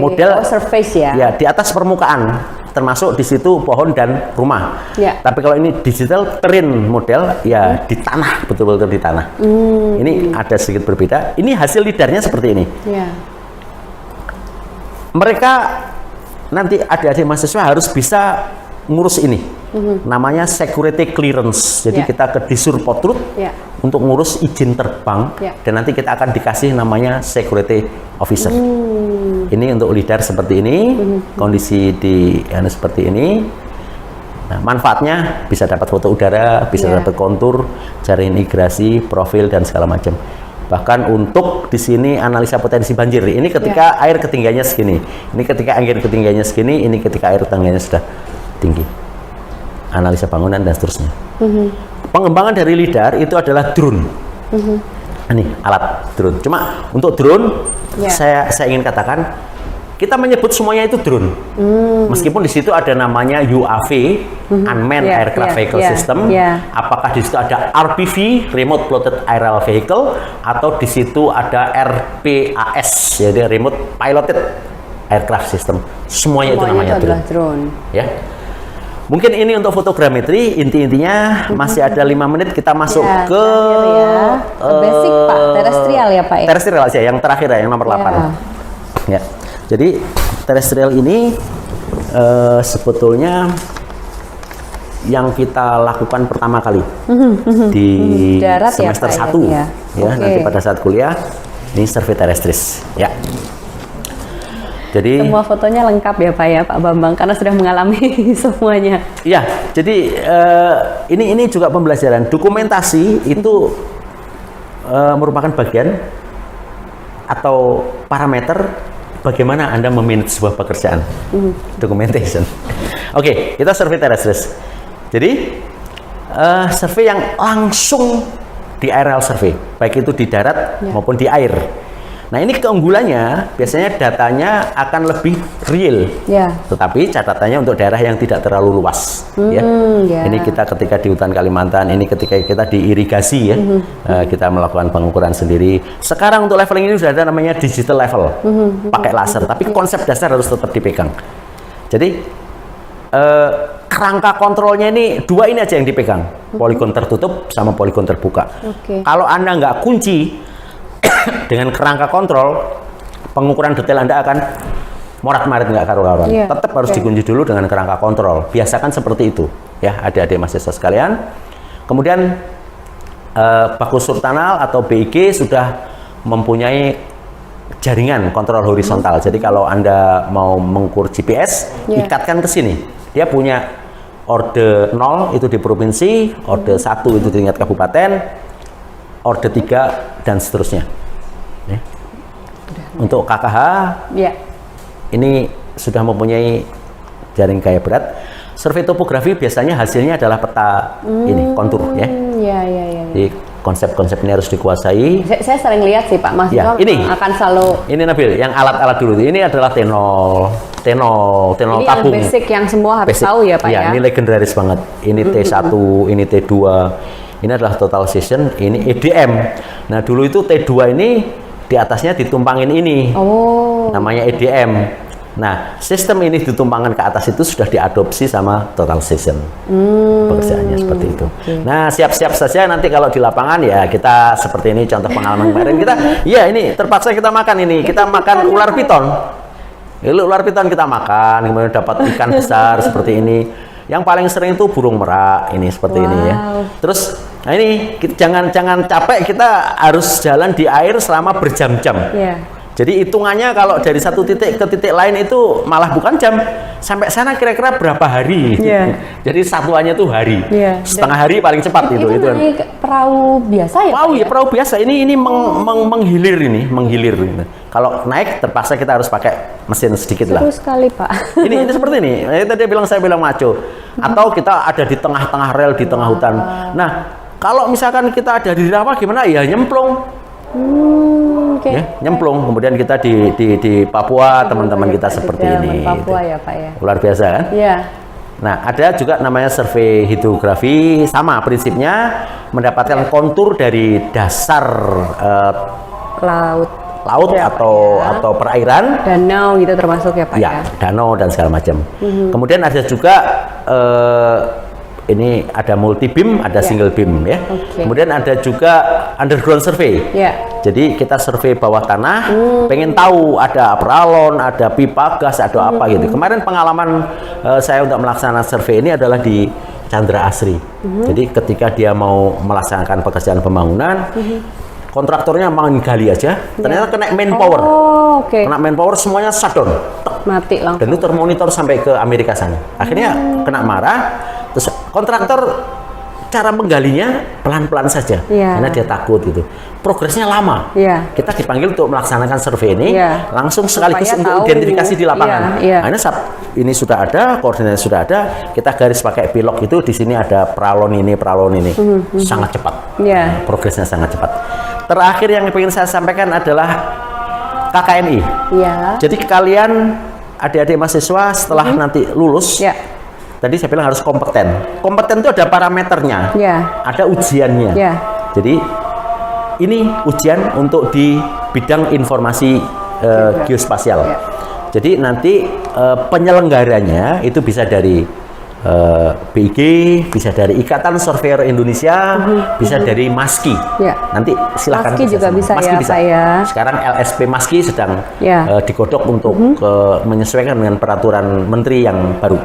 Model surface ya. Ya, di atas permukaan, termasuk di situ pohon dan rumah. Tapi kalau ini digital terrain model, ya di tanah, betul-betul di tanah. Ini ada sedikit berbeda. Ini hasil LiDAR-nya seperti ini. Mereka nanti adik-adik mahasiswa harus bisa ngurus ini. Namanya security clearance. Jadi kita ke Disur Potrut untuk ngurus izin terbang, dan nanti kita akan dikasih namanya security officer. Ini untuk LiDAR seperti ini, kondisi di seperti ini. Nah, manfaatnya bisa dapat foto udara, bisa dapat kontur, jaring migrasi, profil, dan segala macam. Bahkan untuk di sini analisa potensi banjir. Ini ketika air ketinggiannya segini, ini ketika air ketinggiannya segini, ini ketika air ketinggiannya sudah tinggi. Analisa bangunan dan seterusnya. Pengembangan dari LiDAR itu adalah drone. Ini alat drone. Cuma untuk drone, saya ingin katakan, kita menyebut semuanya itu drone. Meskipun di situ ada namanya UAV, Unmanned Aircraft Vehicle System. Apakah di situ ada RPV, Remote Piloted Aerial Vehicle, atau di situ ada RPAS, jadi Remote Piloted Aircraft System. Semuanya itu namanya drone. Ya. Mungkin ini untuk fotogrametri, intinya masih ada 5 menit, kita masuk ke basic Pak, terestrial ya Pak ya? Terestrial aja, yang terakhir ya, yang nomor 8. Ya. Jadi terestrial ini sebetulnya yang kita lakukan pertama kali di darat semester 1 nanti pada saat kuliah, ini survei terestris ya. Jadi semua fotonya lengkap ya Pak ya, Pak Bambang, karena sudah mengalami semuanya. Iya, jadi ini juga pembelajaran. Dokumentasi itu merupakan bagian atau parameter bagaimana Anda memanage sebuah pekerjaan. Documentation. Oke, kita survei terestris. Jadi survei yang langsung di aerial survey, baik itu di darat maupun di air. Nah, ini keunggulannya, biasanya datanya akan lebih real, tetapi catatannya untuk daerah yang tidak terlalu luas. Ini kita ketika di hutan Kalimantan, ini ketika kita di irigasi kita melakukan pengukuran sendiri. Sekarang untuk leveling ini sudah ada namanya digital level, pakai laser, tapi konsep dasar harus tetap dipegang. Jadi kerangka kontrolnya ini 2 ini aja yang dipegang, poligon tertutup sama poligon terbuka. Kalau Anda nggak kunci dengan kerangka kontrol, pengukuran detail Anda akan morat-marit, nggak karu-karuan. Tetap harus dikunci dulu dengan kerangka kontrol. Biasakan seperti itu, ya adik-adik mahasiswa sekalian. Kemudian Bakus Surtanal atau BIG sudah mempunyai jaringan kontrol horizontal. Jadi kalau Anda mau mengukur GPS, ikatkan ke sini. Dia punya orde 0 itu di provinsi, orde 1 itu di tingkat kabupaten, orde 3 dan seterusnya. Untuk KKH ini sudah mempunyai jaring gaya berat. Survei topografi biasanya hasilnya adalah peta ini kontur ya. Jadi konsep-konsep ini harus dikuasai. Saya sering lihat sih Pak, Mas ini akan selalu. Ini Nabil, yang alat-alat dulu. Ini adalah T0 ini tabung. Yang basic yang semua harus tahu ya Pak ya. Ini legendaris banget. Ini T1, ini T2. Ini adalah total session, ini EDM. Nah, dulu itu T2 ini di atasnya ditumpangin ini. Namanya EDM. Nah, sistem ini ditumpangkan ke atas itu sudah diadopsi sama total session. Pekerjaannya seperti itu. Nah, siap-siap saja nanti kalau di lapangan ya kita seperti ini, contoh pengalaman kemarin kita, ya ini terpaksa kita makan ini. Kita makan ular piton. Ular piton kita makan, kemudian dapat ikan besar seperti ini. Yang paling sering itu burung merak ini seperti ini ya. Terus nah ini jangan capek, kita harus jalan di air selama berjam-jam. Jadi hitungannya kalau dari satu titik ke titik lain itu malah bukan jam, sampai sana kira-kira berapa hari. Jadi satuannya itu hari. Setengah hari paling cepat itu. Naik perahu biasa ya? Perahu ya, perahu biasa. Ini menghilir ini, menghilir. Kalau naik terpaksa kita harus pakai mesin sedikit lah. Seru sekali, Pak. Ini seperti ini. Tadi saya bilang maco. Atau kita ada di tengah-tengah rel di tengah hutan. Nah, kalau misalkan kita ada di rawa gimana? Ya nyemplung. Ya, nyemplung. Kemudian kita di Papua, teman-teman kita seperti ini. Papua ya, Pak ya. Luar biasa kan? Iya. Nah, ada juga namanya survei hidrografi, sama prinsipnya, mendapatkan kontur dari dasar laut ya, atau perairan, danau gitu termasuk ya, Pak ya. Danau dan segala macam. Kemudian ada juga ini ada multi beam, ada single beam ya. Kemudian ada juga underground survey. Jadi kita survei bawah tanah, pengen tahu ada pralon, ada pipa gas, ada apa gitu. Kemarin pengalaman saya untuk melaksanakan survei ini adalah di Chandra Asri. Jadi ketika dia mau melaksanakan pekerjaan pembangunan, kontraktornya menggali aja, ternyata kena manpower. Kena manpower, semuanya shutdown. Mati langsung. Dan itu termonitor sampai ke Amerika sana. Akhirnya kena marah. Terus kontraktor cara menggalinya pelan-pelan saja, karena dia takut gitu. Progresnya lama. Kita dipanggil untuk melaksanakan survei ini, langsung sekaligus untuk identifikasi di lapangan. Akhirnya ini sudah ada, koordinasi sudah ada, kita garis pakai pilok itu, di sini ada pralon ini, sangat cepat. Progresnya sangat cepat. Terakhir yang ingin saya sampaikan adalah KKNI. Jadi kalian adik-adik mahasiswa setelah nanti lulus, tadi saya bilang harus kompeten. Kompeten itu ada parameternya, ada ujiannya. Jadi ini ujian untuk di bidang informasi geospasial. Jadi nanti penyelenggaranya itu bisa dari BIG, bisa dari Ikatan Surveyor Indonesia, bisa dari MASKI. Nanti silakan. MASKI juga bisa MASKI ya, bisa. Pak ya. Sekarang LSP MASKI sedang digodok untuk menyesuaikan dengan peraturan menteri yang baru.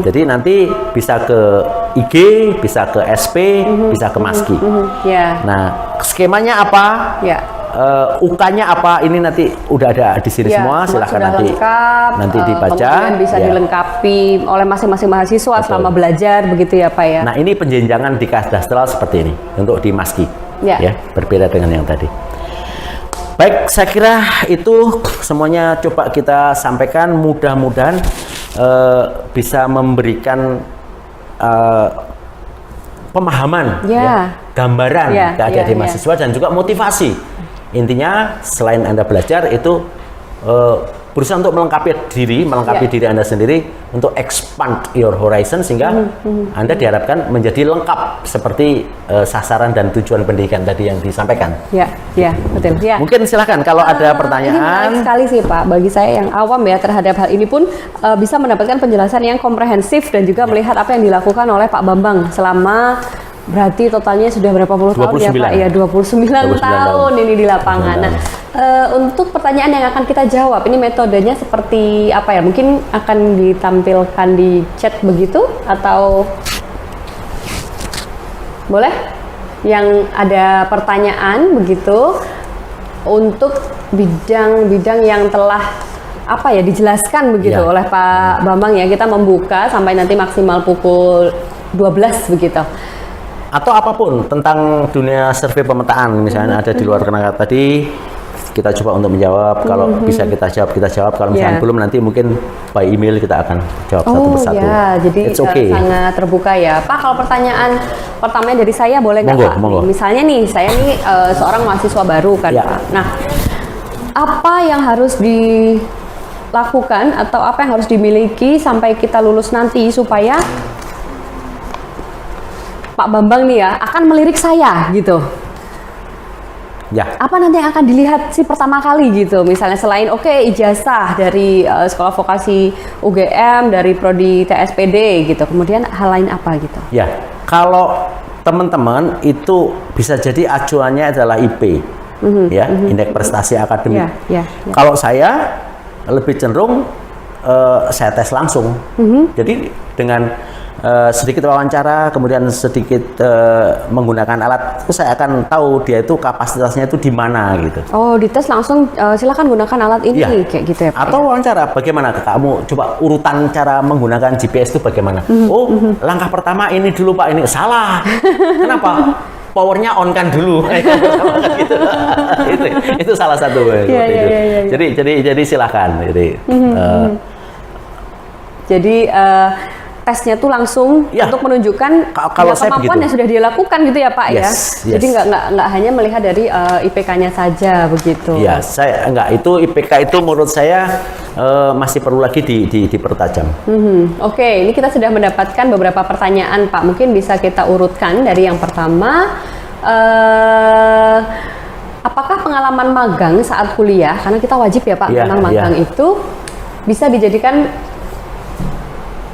Jadi nanti bisa ke IG, bisa ke SP, bisa ke MASKI. Nah, skemanya apa? UK-nya apa, ini nanti udah ada di sini semua, silahkan nanti dibaca. Kemudian bisa dilengkapi oleh masing-masing mahasiswa selama belajar, begitu ya Pak ya. Nah, ini penjenjangan di kadastral seperti ini untuk di MASKI, ya, berbeda dengan yang tadi. Baik, saya kira itu semuanya coba kita sampaikan, mudah-mudahan bisa memberikan pemahaman, gambaran ke adik-adik mahasiswa dan juga motivasi. Intinya selain Anda belajar itu berusaha untuk melengkapi diri Anda sendiri untuk expand your horizon sehingga Anda diharapkan menjadi lengkap seperti sasaran dan tujuan pendidikan tadi yang disampaikan. Betul. Mungkin silahkan kalau ada pertanyaan. Ini menarik sekali sih Pak, bagi saya yang awam ya terhadap hal ini pun bisa mendapatkan penjelasan yang komprehensif dan juga melihat apa yang dilakukan oleh Pak Bambang selama berarti totalnya sudah berapa puluh tahun ya Pak? Ya 29 tahun ini di lapangan. Nah, untuk pertanyaan yang akan kita jawab, ini metodenya seperti apa ya? Mungkin akan ditampilkan di chat begitu atau boleh? Yang ada pertanyaan begitu untuk bidang-bidang yang telah dijelaskan begitu oleh Pak Bambang ya. Kita membuka sampai nanti maksimal pukul 12 begitu. Atau apapun tentang dunia survei pemetaan, misalnya ada di luar kerangka tadi, kita coba untuk menjawab. Kalau bisa kita jawab. Kalau misalnya belum, nanti mungkin by email kita akan jawab satu persatu. Jadi sangat terbuka ya Pak. Kalau pertanyaan pertamanya dari saya boleh nggak Pak? Monggo. Misalnya nih, saya nih seorang mahasiswa baru kan Pak. Nah, apa yang harus dilakukan atau apa yang harus dimiliki sampai kita lulus nanti supaya Pak Bambang nih ya akan melirik saya gitu? Apa nanti yang akan dilihat sih pertama kali gitu? Misalnya selain ijazah dari Sekolah Vokasi UGM, dari Prodi TSPD gitu. Kemudian hal lain apa gitu? Kalau teman-teman itu bisa jadi acuannya adalah IP, Indeks Prestasi Akademik. Kalau saya lebih cenderung saya tes langsung. Jadi dengan sedikit wawancara, kemudian sedikit menggunakan alat, itu saya akan tahu dia itu kapasitasnya itu di mana gitu. Oh, dites langsung, silakan gunakan alat ini, Iya. kayak gitu ya Pak? Atau wawancara, bagaimana kamu coba urutan cara menggunakan GPS itu bagaimana? Oh, langkah pertama ini dulu Pak, ini salah. Kenapa? Powernya on kan dulu. Gitu. itu salah satu. Iya. Jadi silakan. Jadi tesnya tuh langsung Ya. untuk menunjukkan Kalau saya kemampuan begitu. yang sudah dilakukan gitu ya Pak ya. Yes. Jadi nggak hanya melihat dari IPK-nya saja begitu. Ya, saya enggak, itu IPK itu menurut saya masih perlu lagi dipertajam. Oke, ini kita sudah mendapatkan beberapa pertanyaan Pak. Mungkin bisa kita urutkan dari yang pertama. Apakah pengalaman magang saat kuliah, karena kita wajib ya Pak, Iya, memang magang iya. itu bisa dijadikan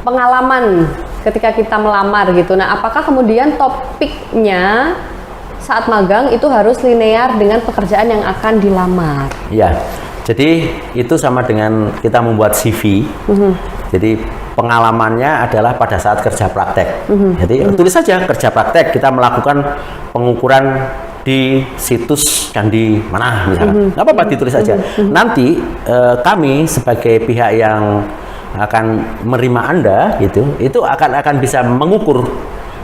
pengalaman ketika kita melamar gitu. Nah, apakah kemudian topiknya saat magang itu harus linear dengan pekerjaan yang akan dilamar? Ya, jadi itu sama dengan kita membuat CV. Jadi pengalamannya adalah pada saat kerja praktek. Jadi tulis saja kerja praktek, kita melakukan pengukuran di situs dan di mana misalnya. Nggak apa-apa, ditulis saja. Nanti kami sebagai pihak yang akan menerima Anda gitu, itu akan bisa mengukur.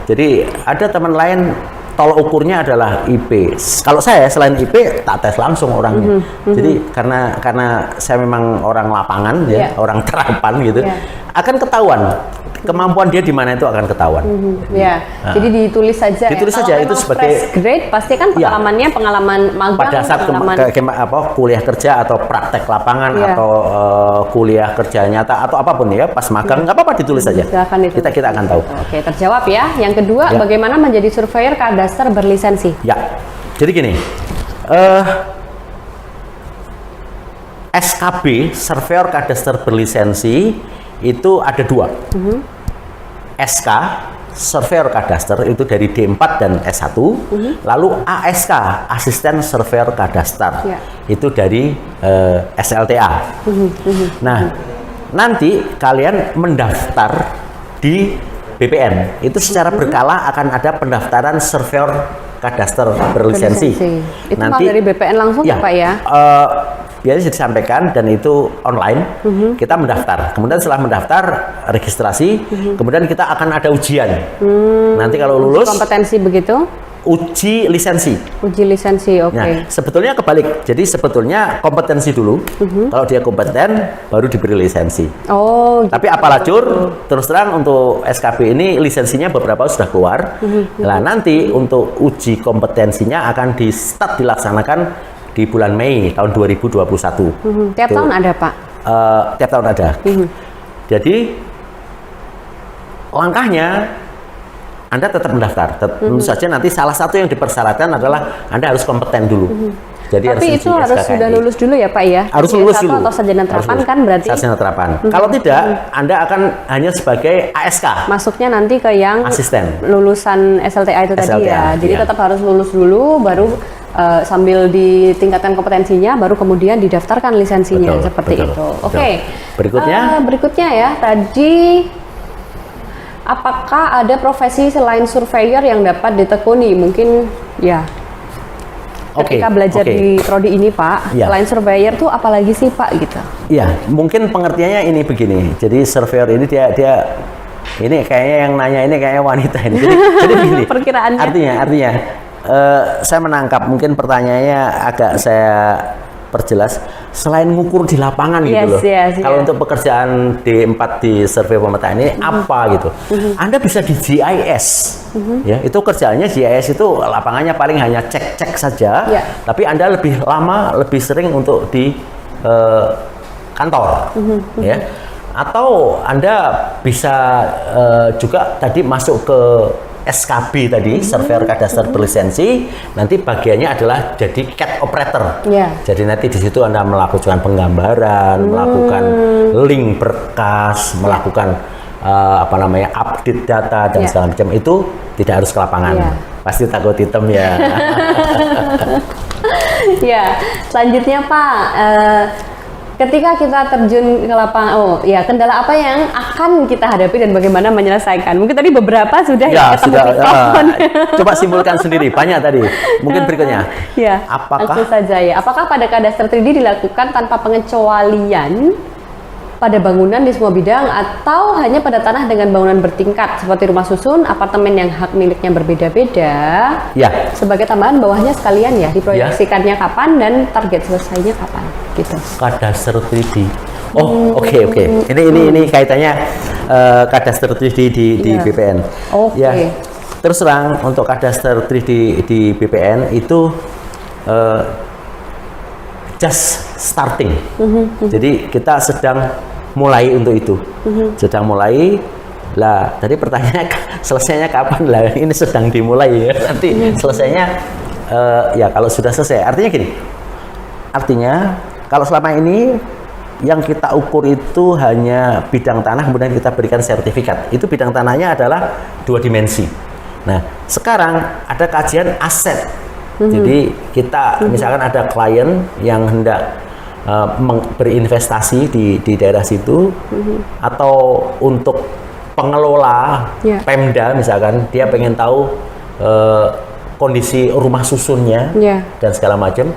Jadi ada teman lain tolok ukurnya adalah IP. Kalau saya selain IP tak tes langsung orangnya. Jadi karena saya memang orang lapangan ya, orang terapan gitu, akan ketahuan kemampuan dia di mana, itu akan ketahuan. Jadi ditulis saja. Ditulis ya. saja Kalau itu memang sebagai fresh grade pasti kan pengalamannya pengalaman magang, pada saat kuliah kerja atau praktek lapangan atau kuliah kerja nyata atau apapun ya, pas magang nggak apa-apa ditulis saja. Silakan ditulis. Kita akan tahu. Oke, terjawab ya. Yang kedua, bagaimana menjadi surveyor kadaster berlisensi? Ya, jadi gini, SKB Surveyor Kadaster Berlisensi itu ada dua. SK Surveyor Kadaster itu dari D4 dan S1, lalu ASK Asisten Surveyor Kadaster itu dari SLTA. Nah, nanti kalian mendaftar di BPN itu secara berkala akan ada pendaftaran Surveyor Kadaster Berlisensi. Itu nanti dari BPN langsung ya Pak ya? Biasanya disampaikan dan itu online. Kita mendaftar, kemudian setelah mendaftar registrasi, kemudian kita akan ada ujian. Nanti kalau lulus kompetensi begitu, uji lisensi. Uji lisensi, oke. Nah, sebetulnya kebalik. Jadi sebetulnya kompetensi dulu. Kalau dia kompeten, baru diberi lisensi. Oh. Tapi apalah Jur, terus terang untuk SKB ini lisensinya beberapa sudah keluar. Nah, nanti untuk uji kompetensinya akan dilaksanakan di bulan Mei tahun 2021. Tiap tahun ada Pak? Tiap tahun ada. Jadi langkahnya Anda tetap mendaftar. Tentu saja nanti salah satu yang dipersyaratkan adalah Anda harus kompeten dulu. Jadi tapi itu harus sudah lulus dulu ya Pak ya? Harus lulus dulu. Atau sarjana terapan kan berarti? Sarjana terapan. Kalau tidak, Anda akan hanya sebagai ASK. Masuknya nanti ke yang asisten lulusan SLTA itu tadi ya. Jadi tetap harus lulus dulu, baru sambil ditingkatkan kompetensinya, baru kemudian didaftarkan lisensinya. Seperti itu. Oke. Berikutnya ya, tadi apakah ada profesi selain surveyor yang dapat ditekuni? Mungkin ya. Ketika belajar di prodi ini Pak, selain surveyor tuh apalagi sih Pak gitu? Iya, mungkin pengertiannya ini begini. Jadi surveyor ini dia ini kayaknya yang nanya ini kayaknya wanita ini. Jadi begini. Perkiraannya. Artinya saya menangkap mungkin pertanyaannya agak saya perjelas. Selain ngukur di lapangan gitu loh. Kalau untuk pekerjaan D4 di survei pemetaan ini apa gitu? Anda bisa di GIS. Ya, itu kerjaannya GIS itu lapangannya paling hanya cek-cek saja. Tapi Anda lebih lama, lebih sering untuk di kantor. Ya. Atau Anda bisa juga tadi masuk ke SKB tadi, Surveyor Kadaster Berlisensi, nanti bagiannya adalah jadi CAD operator. Jadi nanti di situ Anda melakukan penggambaran, melakukan link berkas, melakukan update data dan segala macam. Itu tidak harus ke lapangan. Pasti takut hitam ya. Ya, selanjutnya Pak, ketika kita terjun ke lapangan, oh ya kendala apa yang akan kita hadapi dan bagaimana menyelesaikan? Mungkin tadi beberapa sudah Ya, ketemu sudah. mikrofon. Coba simpulkan sendiri, banyak tadi. Mungkin berikutnya. Ya, Apakah langsung saja ya. Apakah pada kadastr 3D dilakukan tanpa pengecualian pada bangunan di semua bidang atau hanya pada tanah dengan bangunan bertingkat seperti rumah susun, apartemen yang hak miliknya berbeda-beda? Ya. Sebagai tambahan bawahnya sekalian ya, diproyeksikannya kapan dan target selesainya kapan? Gitu. Kadastr 3D. Oh, oke. Ini kaitannya kadastr 3D di Iya. BPN. Oke. Ya. Terus terang untuk kadastr 3D di BPN itu just starting. Jadi kita sedang mulai untuk itu. Sedang mulai. Lah, tadi pertanyaannya selesainya kapan? Lah, ini sedang dimulai ya. Nanti selesainya ya kalau sudah selesai. Artinya gini. Artinya kalau selama ini yang kita ukur itu hanya bidang tanah, kemudian kita berikan sertifikat. Itu bidang tanahnya adalah 2 dimensi. Nah, sekarang ada kajian aset. Jadi kita misalkan ada klien yang hendak berinvestasi di daerah situ, atau untuk pengelola Pemda misalkan dia pengen tahu kondisi rumah susunnya dan segala macam,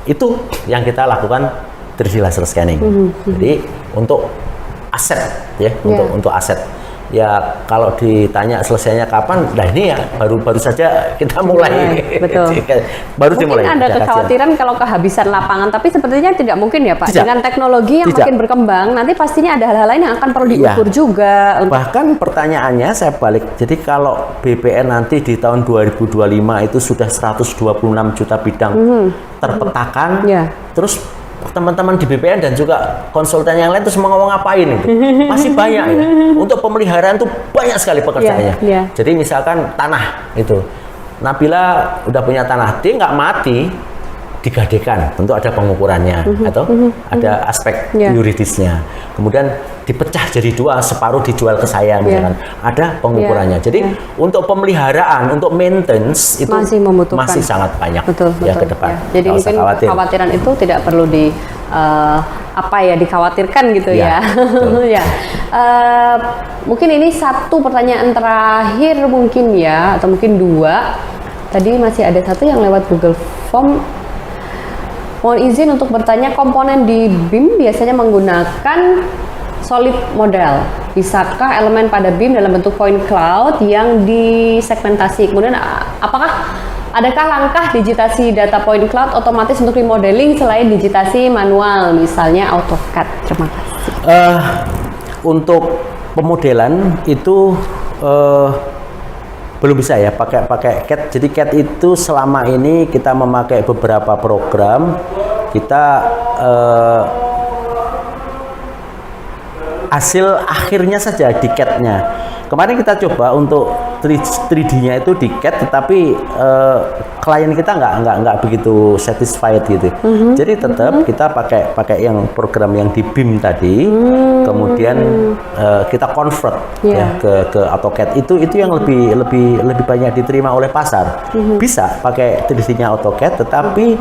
itu yang kita lakukan 3D laser scanning. Jadi untuk aset ya, untuk aset. Ya kalau ditanya selesainya kapan, nah ini ya baru saja kita mulai. Betul. Baru Mungkin dimulai. ada kekhawatiran kalau kehabisan lapangan, tapi sepertinya tidak mungkin ya Pak. Tidak. Dengan teknologi yang makin berkembang, nanti pastinya ada hal-hal lain yang akan perlu diukur juga. Bahkan pertanyaannya saya balik. Jadi kalau BPN nanti di tahun 2025 itu sudah 126 juta bidang terpetakan, terus teman-teman di BPN dan juga konsultan yang lain terus mau ngomong ngapain itu? Masih banyak ya. Untuk pemeliharaan tuh banyak sekali pekerjaannya. Jadi misalkan tanah itu, Nabila udah punya tanah, dia nggak mati digadekan, tentu ada pengukurannya atau ada aspek yuridisnya. Kemudian dipecah jadi 2, separuh dijual ke saya misalkan, ada pengukurannya. Jadi untuk pemeliharaan, untuk maintenance itu masih membutuhkan, masih sangat banyak ya ke depan. Jadi mungkin kekhawatiran itu tidak perlu dikhawatirkan gitu ya. Ya. Mungkin ini satu pertanyaan terakhir mungkin ya, atau mungkin 2. Tadi masih ada satu yang lewat Google Form. Mohon izin untuk bertanya, komponen di BIM biasanya menggunakan solid model. Bisakah elemen pada BIM dalam bentuk point cloud yang disegmentasi? Kemudian adakah langkah digitasi data point cloud otomatis untuk remodeling selain digitasi manual, misalnya AutoCAD? Terima kasih. Untuk pemodelan itu belum bisa ya pakai CAD. Jadi CAD itu selama ini kita memakai beberapa program, kita hasil akhirnya saja di CAD-nya. Kemarin kita coba untuk 3D-nya itu di CAD, tetapi klien kita nggak begitu satisfied gitu. Jadi tetap kita pakai yang program yang di BIM tadi, kemudian kita convert ya ke AutoCAD. Itu yang lebih banyak diterima oleh pasar. Bisa pakai 3D-nya AutoCAD, tetapi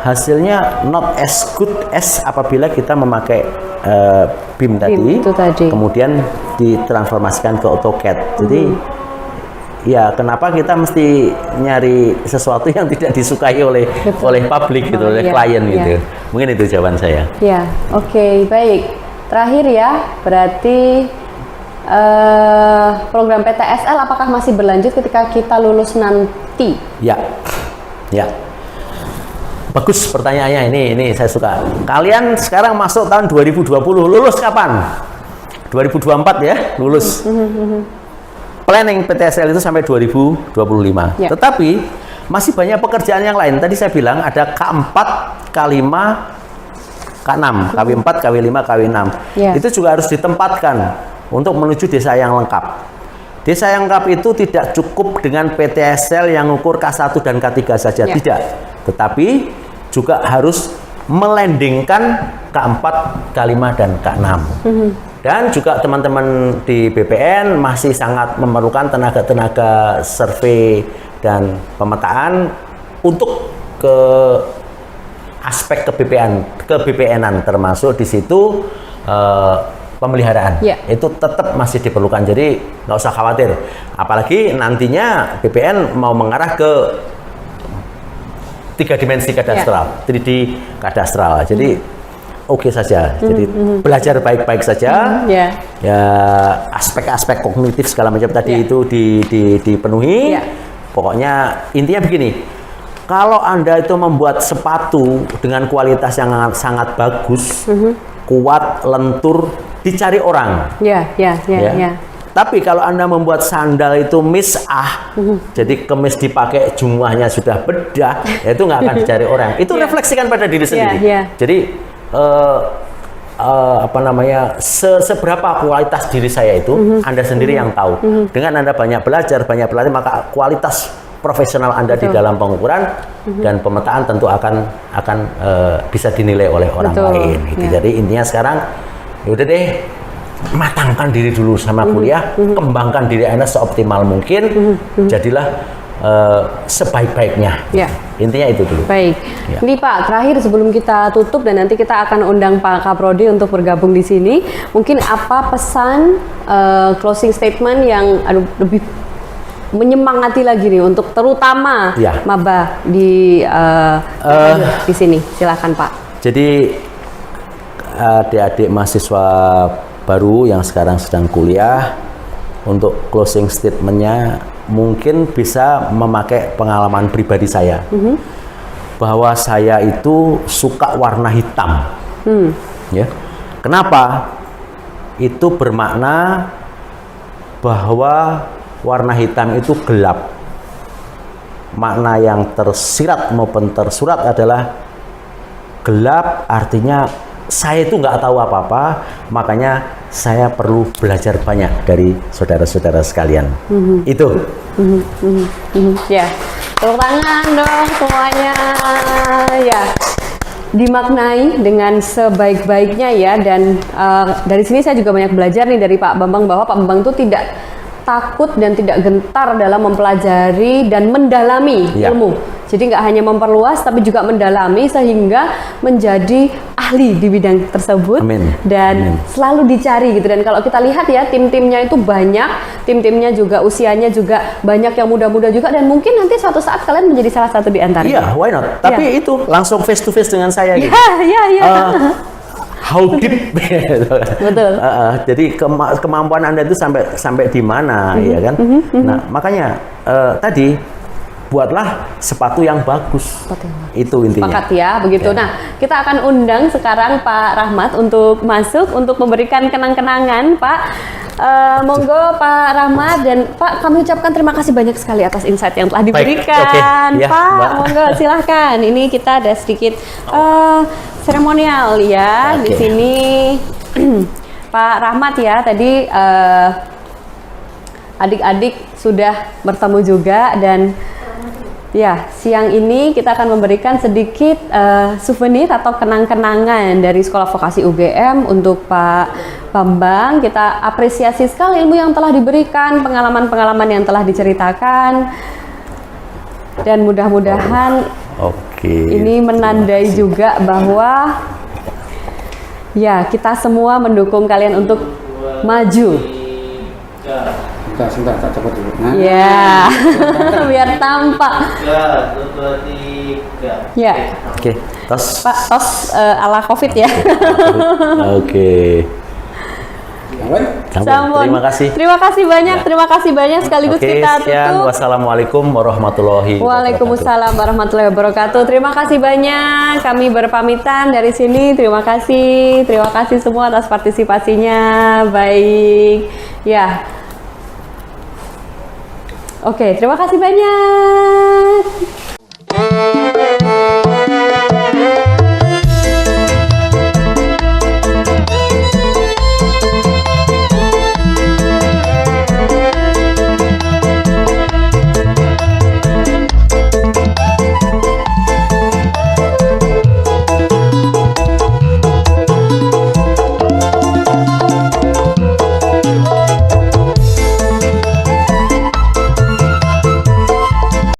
hasilnya not as good as apabila kita memakai BIM tadi, kemudian ditransformasikan ke AutoCAD. Jadi ya kenapa kita mesti nyari sesuatu yang tidak disukai oleh publik gitu, oleh klien gitu. Mungkin itu jawaban saya. Ya, oke, baik. Terakhir ya, berarti program PTSL apakah masih berlanjut ketika kita lulus nanti? Ya. Bagus pertanyaannya, ini saya suka. Kalian sekarang masuk tahun 2020, lulus kapan? 2024 ya, lulus. Planning PTSL itu sampai 2025. Tetapi masih banyak pekerjaan yang lain. Tadi saya bilang ada K4, K5, K6, KW4, KW5, KW6. Itu juga harus ditempatkan untuk menuju desa yang lengkap. Desa yang lengkap itu tidak cukup dengan PTSL yang ukur K1 dan K3 saja, tidak. Tetapi juga harus melandingkan K4, K5, dan K6. Dan juga teman-teman di BPN masih sangat memerlukan tenaga-tenaga survei dan pemetaan untuk ke aspek ke-BPN-an termasuk di situ pemeliharaan. Itu tetap masih diperlukan. Jadi nggak usah khawatir. Apalagi nantinya BPN mau mengarah ke 3 dimensi kadastral, 3D kadastral. Jadi oke saja. Jadi belajar baik-baik saja. Ya aspek-aspek kognitif segala macam tadi itu dipenuhi. Pokoknya intinya begini. Kalau Anda itu membuat sepatu dengan kualitas yang sangat bagus, kuat, lentur, dicari orang. Tapi kalau Anda membuat sandal itu misah, jadi kemis dipakai jumlahnya sudah bedah, ya itu nggak akan dicari orang. Itu refleksikan pada diri sendiri. Jadi seberapa kualitas diri saya itu Anda sendiri yang tahu. Dengan Anda banyak belajar, banyak berlatih, maka kualitas profesional Anda di dalam pengukuran dan pemetaan tentu akan bisa dinilai oleh orang lain. Gitu. Jadi intinya sekarang udah deh, matangkan diri dulu sama kuliah, kembangkan diri Anda seoptimal mungkin, jadilah sebaik-baiknya. Intinya itu dulu. Baik. Ini Pak, terakhir sebelum kita tutup dan nanti kita akan undang Pak Kaprodi untuk bergabung di sini. Mungkin apa pesan closing statement yang lebih menyemangati lagi nih untuk terutama maba di sini. Silakan Pak. Jadi adik-adik mahasiswa baru yang sekarang sedang kuliah, untuk closing statementnya mungkin bisa memakai pengalaman pribadi saya, bahwa saya itu suka warna hitam. Ya. Kenapa? Itu bermakna bahwa warna hitam itu gelap. Makna yang tersirat maupun tersurat adalah gelap, artinya saya itu nggak tahu apa-apa, makanya saya perlu belajar banyak dari saudara-saudara sekalian. Itu. Ya, tepuk tangan dong semuanya. Ya, dimaknai dengan sebaik-baiknya ya. Dan dari sini saya juga banyak belajar nih dari Pak Bambang, bahwa Pak Bambang itu tidak takut dan tidak gentar dalam mempelajari dan mendalami ilmu. Jadi nggak hanya memperluas, tapi juga mendalami sehingga menjadi ahli di bidang tersebut. Dan selalu dicari gitu. Dan kalau kita lihat ya, tim-timnya itu banyak, tim-timnya juga usianya juga banyak yang muda-muda juga, dan mungkin nanti suatu saat kalian menjadi salah satu di antaranya. Iya, why not? Tapi itu langsung face to face dengan saya gitu. How deep? Betul. Jadi kemampuan Anda itu sampai di mana, ya kan? Nah, makanya tadi buatlah sepatu yang bagus. Itu intinya. Sepakat ya, begitu. Nah, kita akan undang sekarang Pak Rahmat untuk masuk untuk memberikan kenang-kenangan, Pak. Monggo Pak Rahmat, dan Pak, kami ucapkan terima kasih banyak sekali atas insight yang telah diberikan. Pak, monggo silahkan. Ini kita ada sedikit seremonial ya di sini. Pak Rahmat ya, tadi adik-adik sudah bertemu juga, dan ya, siang ini kita akan memberikan sedikit souvenir atau kenang-kenangan dari Sekolah Vokasi UGM untuk Pak Bambang. Kita apresiasi sekali ilmu yang telah diberikan, pengalaman-pengalaman yang telah diceritakan, dan mudah-mudahan ini menandai juga bahwa ya, kita semua mendukung kalian untuk maju. Sebentar, tak cepat dulu. Nah. Ya, biar tampak. 3, 2, 3. Ya. Oke, tos. Pak, tos ala COVID ya. Oke. Sambun. Terima kasih banyak, terima kasih banyak. Sekaligus kita tutup. Wassalamualaikum warahmatullahi wabarakatuh. Waalaikumsalam warahmatullahi wabarakatuh. Terima kasih banyak. Kami berpamitan dari sini. Terima kasih semua atas partisipasinya. Baik, ya. Oke, terima kasih banyak.